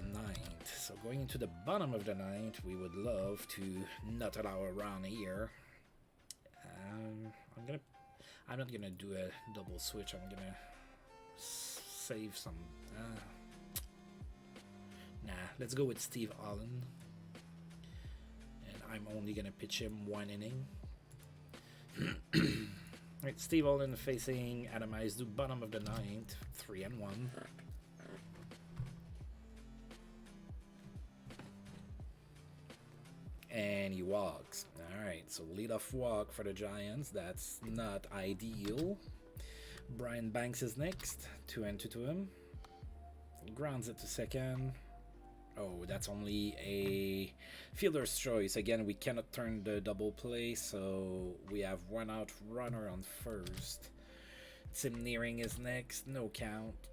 ninth. So going into the bottom of the ninth, we would love to not allow a run here. I'm not gonna do a double switch. I'm gonna save some. Nah, let's go with Steve Allen. And I'm only gonna pitch him 1 inning. Right, Steve Allen facing Adam Ice-Do, bottom of the ninth, 3-1. And he walks. Alright, so leadoff walk for the Giants. That's not ideal. Brian Banks is next. 2-2 to him. Grounds it to second. Oh, that's only a fielder's choice. Again, we cannot turn the double play, so we have 1 out runner on first. Tim Nearing is next. No count.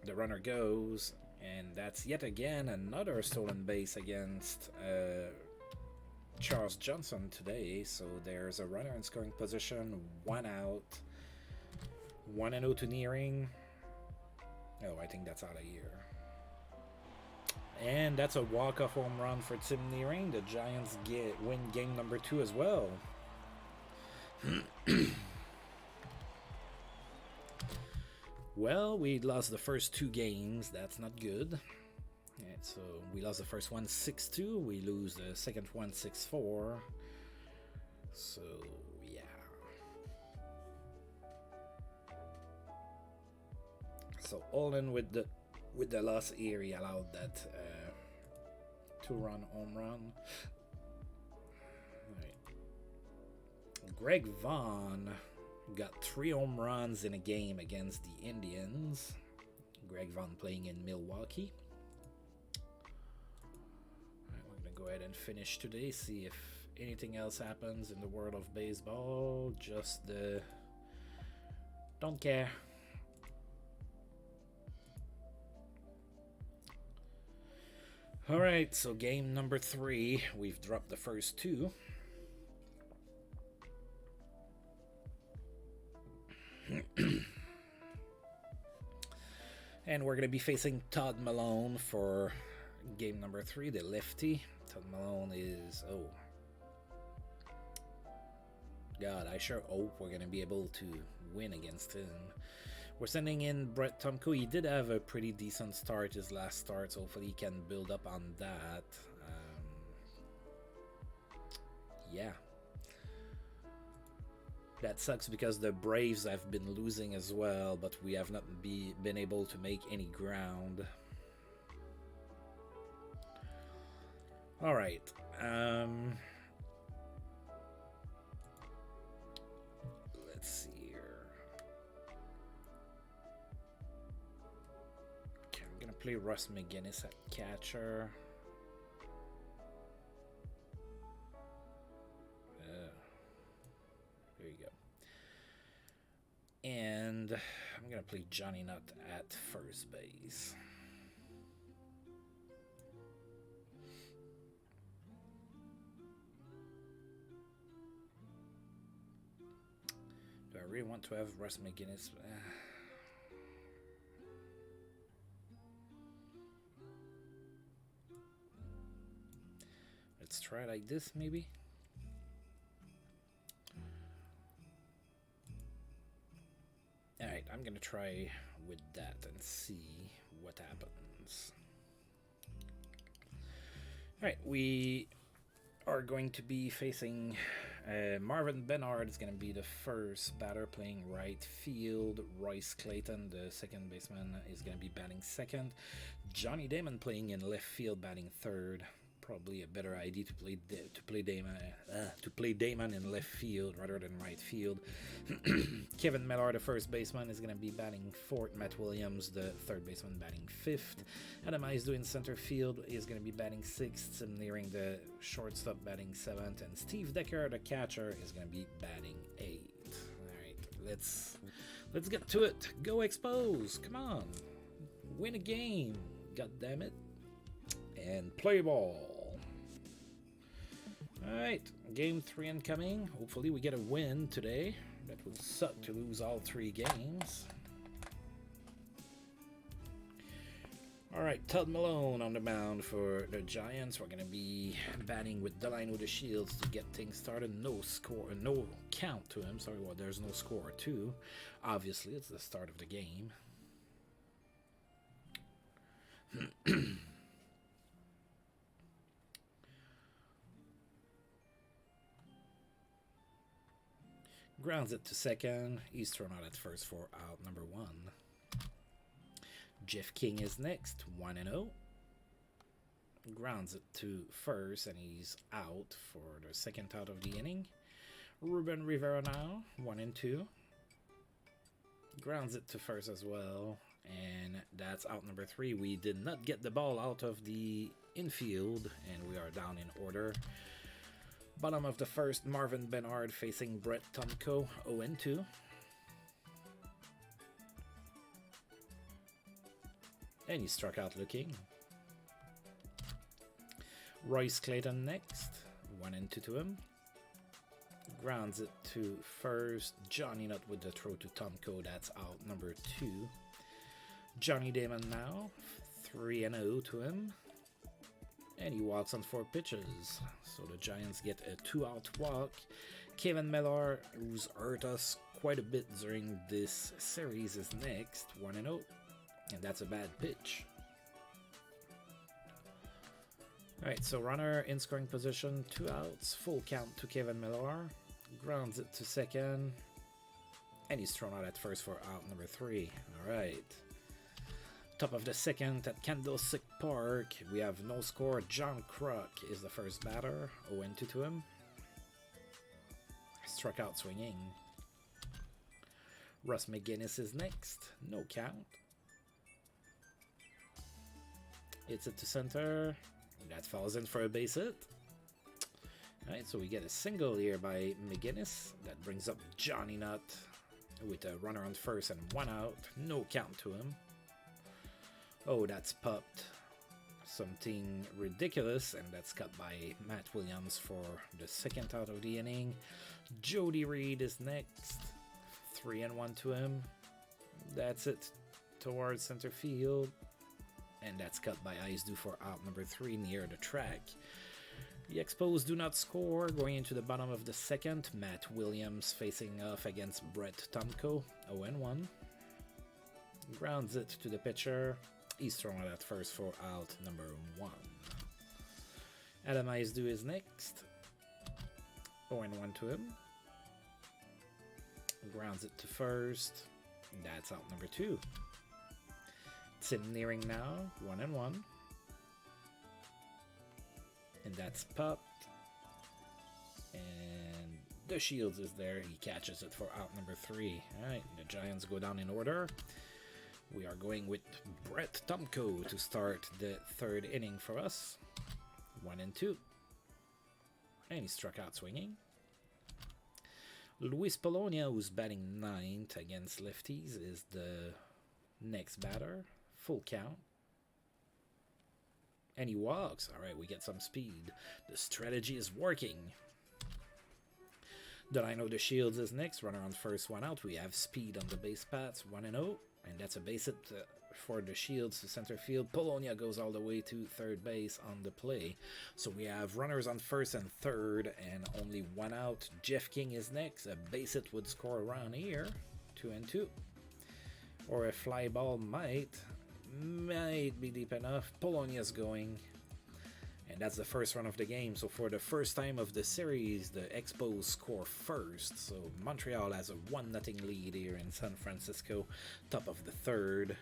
The runner goes. And that's yet again another stolen base against Charles Johnson today. So there's a runner in scoring position, 1 out. 1-0 to Nearing. Oh, I think that's out of here. And that's a walk-off home run for Tim Nearing. The Giants win game number 2 as well. Well, we lost the first 2 games. That's not good. Right, so we lost the first one 6-2. We lose the second one 6-4. So yeah. So all in with the loss here, he allowed that 2-run home run. Right. Greg Vaughn got 3 home runs in a game against the Indians. Greg Vaughn playing in Milwaukee. Right, we're going to go ahead and finish today, see if anything else happens in the world of baseball. Just the... don't care. Alright, so game number 3. We've dropped the first 2. And we're going to be facing Todd Malone for game number 3, the lefty. Todd Malone is... oh. God, I sure hope we're going to be able to win against him. We're sending in Brett Tomko. He did have a pretty decent start, his last start, so hopefully he can build up on that. Yeah. That sucks because the Braves have been losing as well, but we have not been able to make any ground. Alright. Let's see here. Okay, I'm going to play Russ McGinnis at catcher. There you go. And I'm going to play Johnny Nutt at first base. I really want to have Russ McGinnis. Let's try like this, maybe. Alright, I'm gonna try with that and see what happens. Alright, we are going to be facing Marvin Bernard is going to be the first batter playing right field. Royce Clayton, the second baseman, is going to be batting second. Johnny Damon playing in left field, batting third. Probably a better idea to play Damon in left field rather than right field. Kevin Miller, the first baseman, is going to be batting fourth. Matt Williams, the third baseman, batting fifth. Adam Isidou in center field is going to be batting sixth. Tim Nearing, the shortstop, batting seventh, and Steve Decker, the catcher, is going to be batting eighth. All right, let's get to it. Go Expos! Come on, win a game! God damn it! And play ball. Alright, game 3 incoming. Hopefully we get a win today. That would suck to lose all 3 games. Alright, Todd Malone on the mound for the Giants. We're going to be batting with Delino the Shields to get things started. No count to him. Sorry, well, there's no score too. Obviously, it's the start of the game. Grounds it to second. He's thrown out at first for out number 1. Jeff King is next, 1-0. Grounds it to first, and he's out for the second out of the inning. Ruben Rivera now, 1-2. Grounds it to first as well, and that's out number 3. We did not get the ball out of the infield, and we are down in order. Bottom of the first, Marvin Bernard facing Brett Tomko, 0-2. And he struck out looking. Royce Clayton next, 1-2 to him. Grounds it to first. Johnny Nutt with the throw to Tomko, that's out number 2. Johnny Damon now, 3-0 to him. And he walks on 4 pitches. So the Giants get a 2-out walk. Kevin Miller, who's hurt us quite a bit during this series, is next, 1-0. And that's a bad pitch. Alright, so runner in scoring position, 2 outs, full count to Kevin Miller. Grounds it to second. And he's thrown out at first for out number 3. Alright. Top of the second at Candlestick Park, we have no score. John Kruk is the first batter, 0-2 to him. Struck out swinging. Russ McGinnis is next, no count. Hits it to center, that falls in for a base hit. Alright, so we get a single here by McGinnis. That brings up Johnny Nutt with a runner on first and 1 out, no count to him. Oh, that's popped. Something ridiculous, and that's cut by Matt Williams for the second out of the inning. Jody Reed is next. 3-1 to him. That's it towards center field. And that's cut by Isidou for out number 3 near the track. The Expos do not score. Going into the bottom of the second, Matt Williams facing off against Brett Tomko, 0-1. Grounds it to the pitcher. He's thrown out at first for out number 1. Adam Isidou is next. 0-1 to him. Grounds it to first. That's out number 2. Tim Nearing now, 1-1. And that's popped. And the Shields is there. He catches it for out number 3. Alright, the Giants go down in order. We are going with Brett Tomko to start the 3rd inning for us. 1-2. And he struck out swinging. Luis Polonia, who's batting 9th against lefties, is the next batter. Full count. And he walks. Alright, we get some speed. The strategy is working. Then I know the Shields is next. Runner on first, one out. We have speed on the base paths, 1-0. And that's a base hit for the Shields to center field. Polonia goes all the way to third base on the play. So we have runners on first and third and only one out. Jeff King is next. A base hit would score around here, 2-2. Or a fly ball might be deep enough. Polonia's going. And that's the first run of the game. So for the first time of the series, the Expos score first. So Montreal has a 1-0 lead here in San Francisco, top of the third.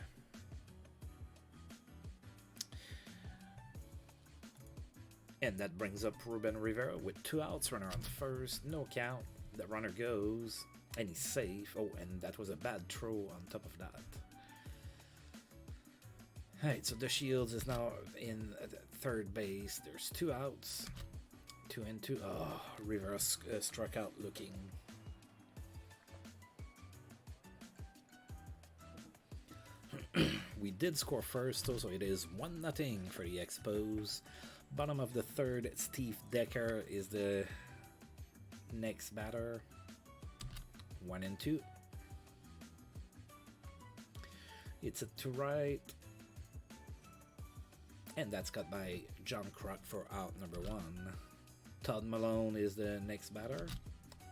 And that brings up Ruben Rivera with 2 outs, runner on first, no count. The runner goes, and he's safe. Oh, and that was a bad throw on top of that. Alright, so the Shields is now in third base. There's 2 outs. 2-2. Oh, Rivera struck out looking. We did score first, though, so it is 1-0 for the Expos. Bottom of the third, Steve Decker is the next batter. 1-2. It's a to right. And that's cut by John Kruk for out number 1. Todd Malone is the next batter.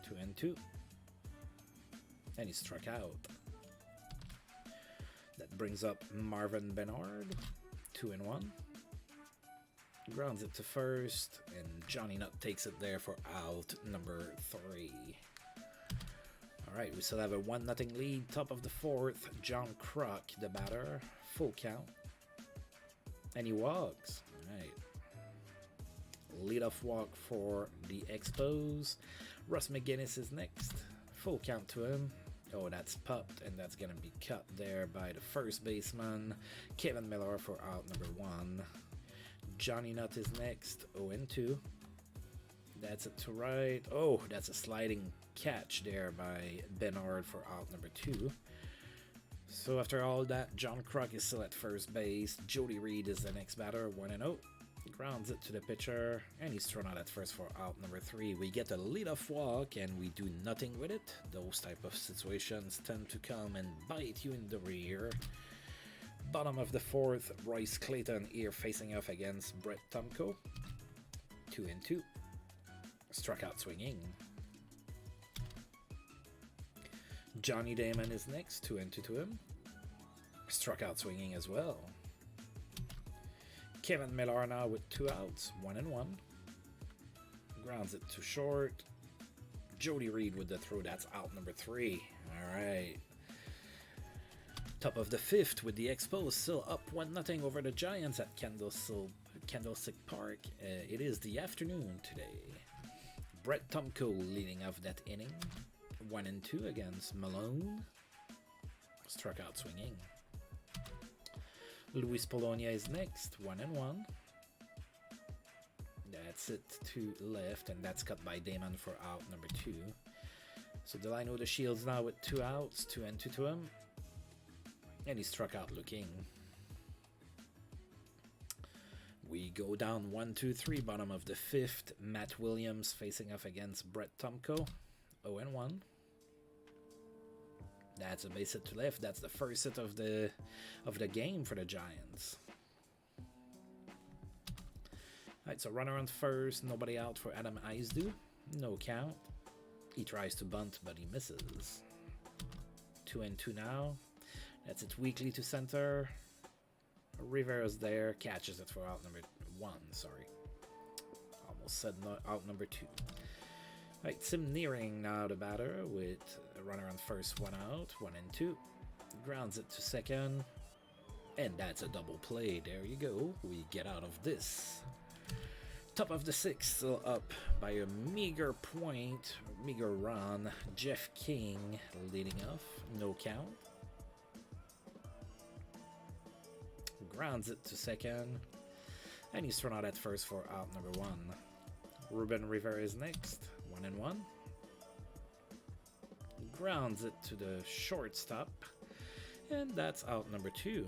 2-2. And he struck out. That brings up Marvin Bernard. 2-1. Grounds it to first. And Johnny Nutt takes it there for out number 3. Alright, we still have a 1-0 lead. Top of the fourth. John Kruk, the batter. Full count. And he walks. Alright. Leadoff walk for the Expos. Russ McGinnis is next. Full count to him. Oh, that's popped, and that's going to be cut there by the first baseman. Kevin Miller for out number 1. Johnny Nutt is next. 0-2. That's it to right. Oh, that's a sliding catch there by Bernard for out number 2. So after all that, John Kruk is still at first base. Jody Reed is the next batter, 1-0. Grounds it to the pitcher, and he's thrown out at first for out number 3. We get a leadoff walk, and we do nothing with it. Those type of situations tend to come and bite you in the rear. Bottom of the fourth, Royce Clayton here facing off against Brett Tomko. 2-2. Struck out swinging. Johnny Damon is next, 2-2 to him. Struck out swinging as well. Kevin Miller now with 2 outs, 1-1. Grounds it to short. Jody Reed with the throw, that's out number 3. Alright. Top of the fifth with the Expos still up 1-0 over the Giants at Candlestick Park. It is the afternoon today. Brett Tomko leading off that inning. 1-2 against Malone. Struck out swinging. Luis Polonia is next. 1-1. That's it to left, and that's cut by Damon for out number 2. So Delino the Shields now with 2 outs. 2-2 to him. And he struck out looking. We go down 1-2-3, bottom of the fifth. Matt Williams facing off against Brett Tomko. 0-1. That's a base hit to left. That's the first hit of the game for the Giants. Alright, so runner on first, nobody out for Adam Eisdu. No count. He tries to bunt, but he misses. 2-2 now. That's it weakly to center. Rivera's there, catches it for out number 1, sorry. Almost said out number 2. Right, Sim Nearing now the batter with a runner on first, 1 out, 1-2. Grounds it to second. And that's a double play. There you go. We get out of this. Top of the sixth, still up by a meager point, meager run. Jeff King leading off, no count. Grounds it to second. And he's thrown out at first for out number 1. Ruben Rivera is next. 1-1. Grounds it to the shortstop. And that's out number 2.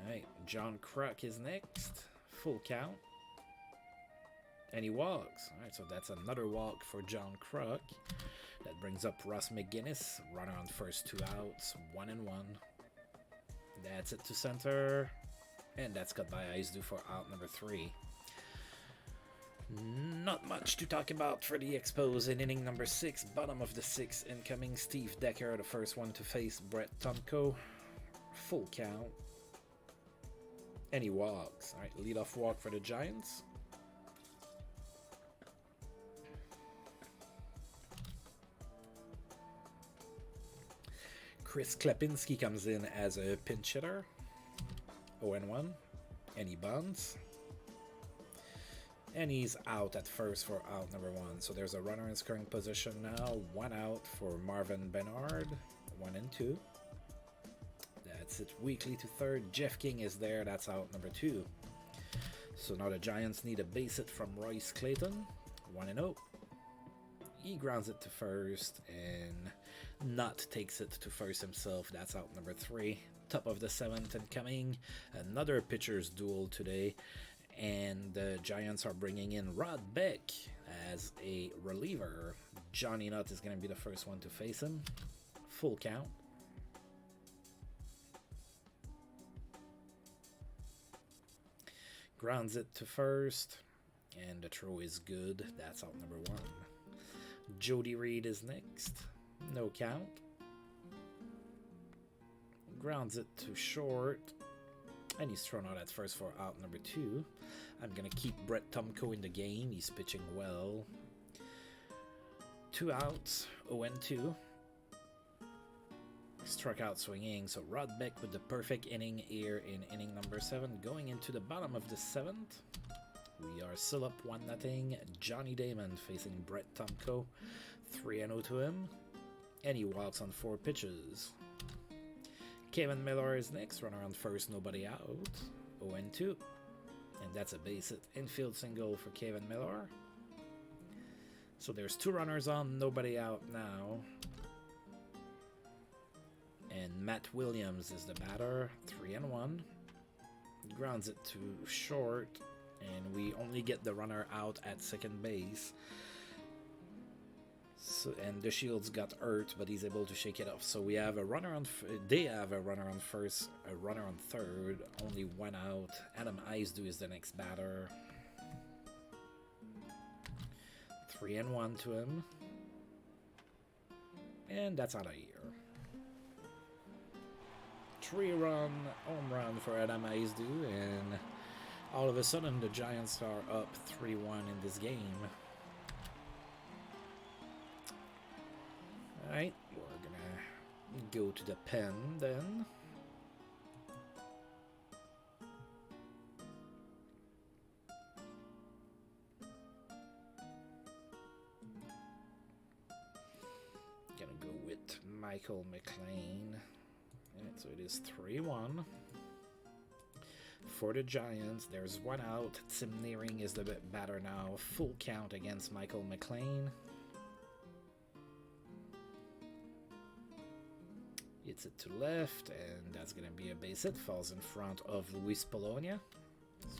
Alright, John Kruk is next. Full count. And he walks. All right, so that's another walk for John Kruk. That brings up Ross McGinnis. Runner on first, 2 outs, 1-1. That's it to center. And that's cut by Aizdu for out number 3. Not much to talk about for the Expos in inning number 6. Bottom of the 6th, incoming Steve Decker, the first one to face Brett Tomko. Full count. And he walks. All right, leadoff walk for the Giants. Chris Klepinski comes in as a pinch hitter. 0-1. And he bunts. And he's out at first for out number 1. So there's a runner in scoring position now. 1 out for Marvin Bernard. 1-2. That's it. Weekly to third. Jeff King is there. That's out number 2. So now the Giants need a base hit from Royce Clayton. 1-0. He grounds it to first, and Nutt takes it to first himself. That's out number 3. Top of the 7th incoming. Another pitcher's duel today. And the Giants are bringing in Rod Beck as a reliever. Johnny Nutt is going to be the first one to face him. Full count. Grounds it to first. And the throw is good. That's out number 1. Jody Reed is next. No count. Grounds it to short. And he's thrown out at first for out number 2. I'm going to keep Brett Tomko in the game. He's pitching well. 2 outs. 0-2. Struck out swinging. So Rod Beck with the perfect inning here in inning number 7. Going into the bottom of the 7th. We are still up 1-0. Johnny Damon facing Brett Tomko. 3-0 to him. And he walks on 4 pitches. Kevin Miller is next. Runner on first, nobody out. 0-2. And that's a base hit infield single for Kevin Miller. So there's 2 runners on, nobody out now. And Matt Williams is the batter. 3-1. Grounds it to short. And we only get the runner out at second base. So, and the Shields got hurt, but he's able to shake it off. So we have a runner on. They have a runner on first, a runner on third. Only 1 out. Adam Aizdu is the next batter. 3-1 to him, and that's out of here. 3-run home run for Adam Aizdu, and all of a sudden the Giants are up 3-1 in this game. Alright, we're gonna go to the pen then. Gonna go with Michael Mclean. Alright, so it is 3-1 for the Giants. There's 1 out. Tim Nearing is the batter now. Full count against Michael Mclean. Hits it to left, and that's going to be a base hit. Falls in front of Luis Polonia.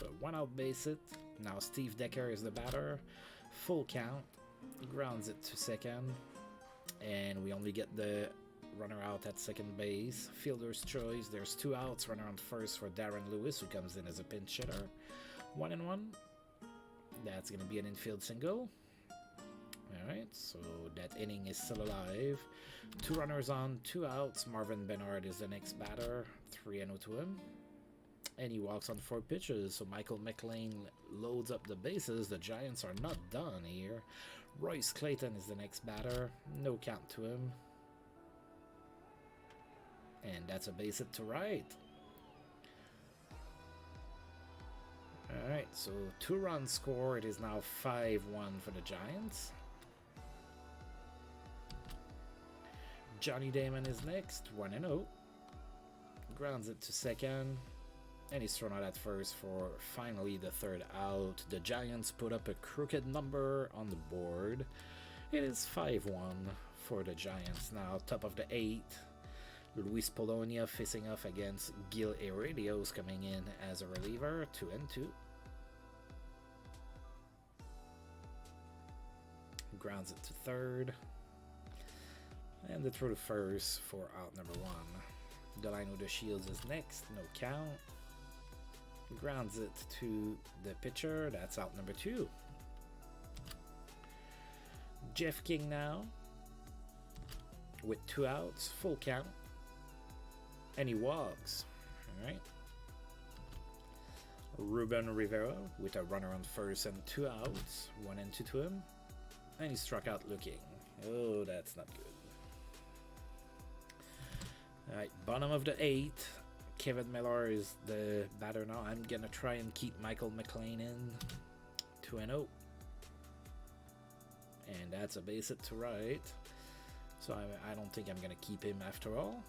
So 1 out base hit. Now Steve Decker is the batter. Full count. Grounds it to second. And we only get the runner out at second base. Fielder's choice. There's 2 outs. Runner on first for Darren Lewis, who comes in as a pinch hitter. 1-1. That's going to be an infield single. Alright, so that inning is still alive. 2 runners on, 2 outs. Marvin Bernard is the next batter. 3-0 to him. And he walks on 4 pitches. So Michael Mclean loads up the bases. The Giants are not done here. Royce Clayton is the next batter. No count to him. And that's a base hit to right. Alright, so 2 runs score. It is now 5-1 for the Giants. Johnny Damon is next, 1-0. Grounds it to second. And he's thrown out at first for finally the 3rd out. The Giants put up a crooked number on the board. It is 5-1 for the Giants now. Top of the 8th. Luis Polonia facing off against Gil Heredios coming in as a reliever. 2-2. grounds it to third. And they throw the first for out number 1. Delino the Shields is next, no count. Grounds it to the pitcher, that's out number 2. Jeff King now, with 2 outs, full count. And he walks, alright. Ruben Rivera with a runner on first and 2 outs, 1 and 2 to him. And he struck out looking. Oh, that's not good. Alright, bottom of the 8th. Kevin Miller is the batter now. I'm gonna try and keep Michael Mclean in. 2-0. And that's a base hit to right. So I don't think I'm gonna keep him after all.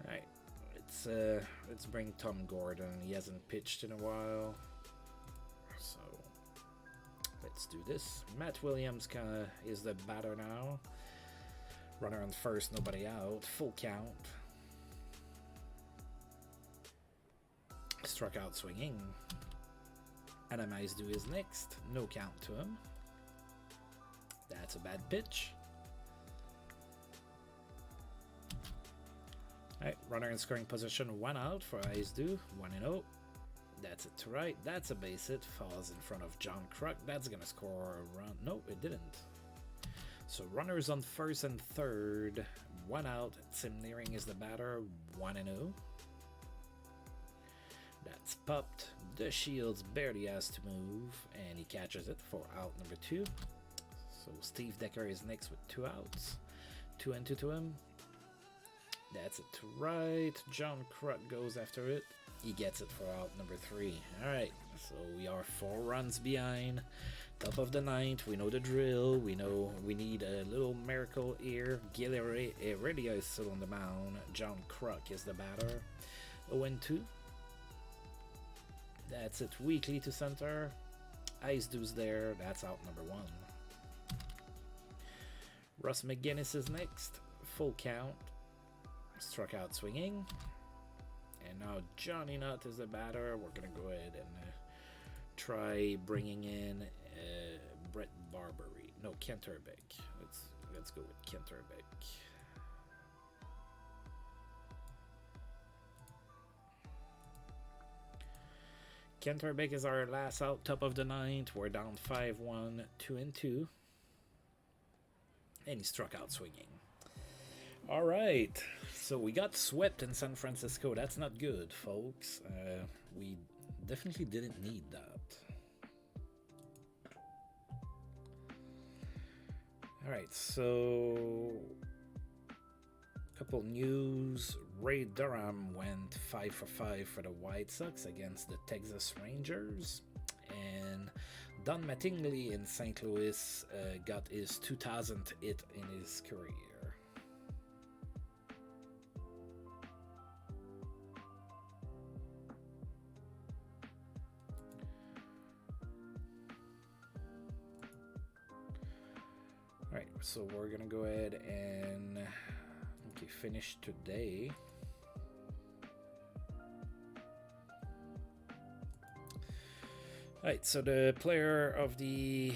Alright, let's bring Tom Gordon. He hasn't pitched in a while. So let's do this. Matt Williams kinda is the batter now. Runner on first, nobody out. Full count. Struck out swinging. Adam Icedew is next. No count to him. That's a bad pitch. Alright, runner in scoring position, 1 out for Icedew. 1-0. That's it to right. That's a base hit. Falls in front of John Kruk. That's gonna score a run. No, it didn't. So runners on first and third. 1 out. Tim Nearing is the batter. 1-0. That's popped. The Shields barely has to move, and he catches it for out number 2. So Steve Decker is next with 2 outs. 2 and 2 to him. That's it to right. John Kruk goes after it. He gets it for out number 3. Alright, so we are 4 runs behind. Top of the 9th, we know the drill. We know we need a little miracle here. Gil Heredia is still on the mound. John Kruk is the batter. 0-2. That's it weakly to center. Icedew's there. That's out number 1. Russ McGinnis is next. Full count. Struck out swinging. And now Johnny Nutt is the batter. We're going to go ahead and try bringing in Brett Barbery. No, Kent Urbeck. Let's go with Kent Urbeck. Kent Urbeck is our last out, top of the 9th. We're down 5-1, 2-2. And he struck out swinging. All right, so we got swept in San Francisco. That's not good, folks. We definitely didn't need that. All right, so couple news. Ray Durham went 5 for 5 for the White Sox against the Texas Rangers, and Don Mattingly in St. Louis got his 2000th hit in his career. Alright, so we're gonna go ahead and finish today. Alright, so the player of the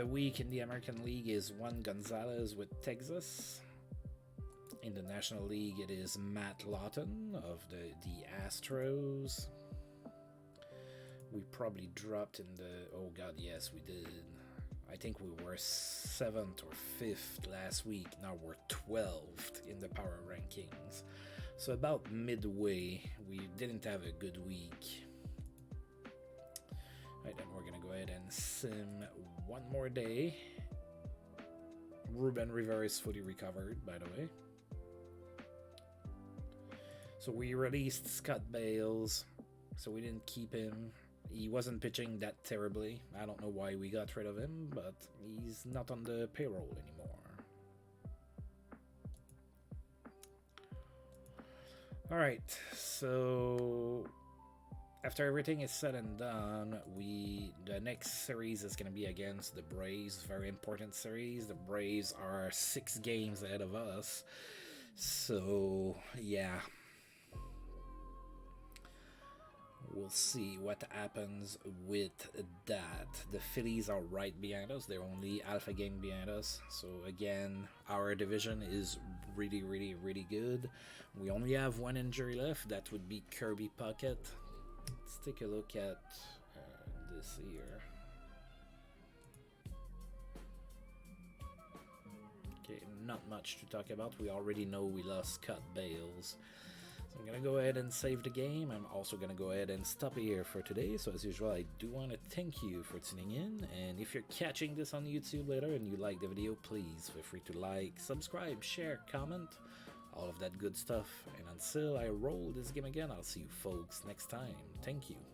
week in the American League is Juan Gonzalez with Texas. In the National League, it is Matt Lawton of the Astros. We probably dropped in the... Oh god, yes, we did. I think we were 7th or 5th last week. Now we're 12th in the power rankings. So about midway, we didn't have a good week. Right, then we're going to go ahead and sim one more day. Ruben Rivera is fully recovered, by the way. So we released Scott Bales, so we didn't keep him. He wasn't pitching that terribly. I don't know why we got rid of him, but he's not on the payroll anymore. Alright, so after everything is said and done, the next series is going to be against the Braves. Very important series. The Braves are 6 games ahead of us. So, yeah. We'll see what happens with that. The Phillies are right behind us. They're only alpha game behind us. So again, our division is really good. We only have one injury left. That would be Kirby Puckett. Let's take a look at this here. Okay, not much to talk about. We already know we lost Scott Bales. So I'm going to go ahead and save the game. I'm also going to go ahead and stop here for today. So as usual, I do want to thank you for tuning in. And if you're catching this on YouTube later and you like the video, please feel free to like, subscribe, share, comment, all of that good stuff. And until I roll this game again, I'll see you folks next time. Thank you.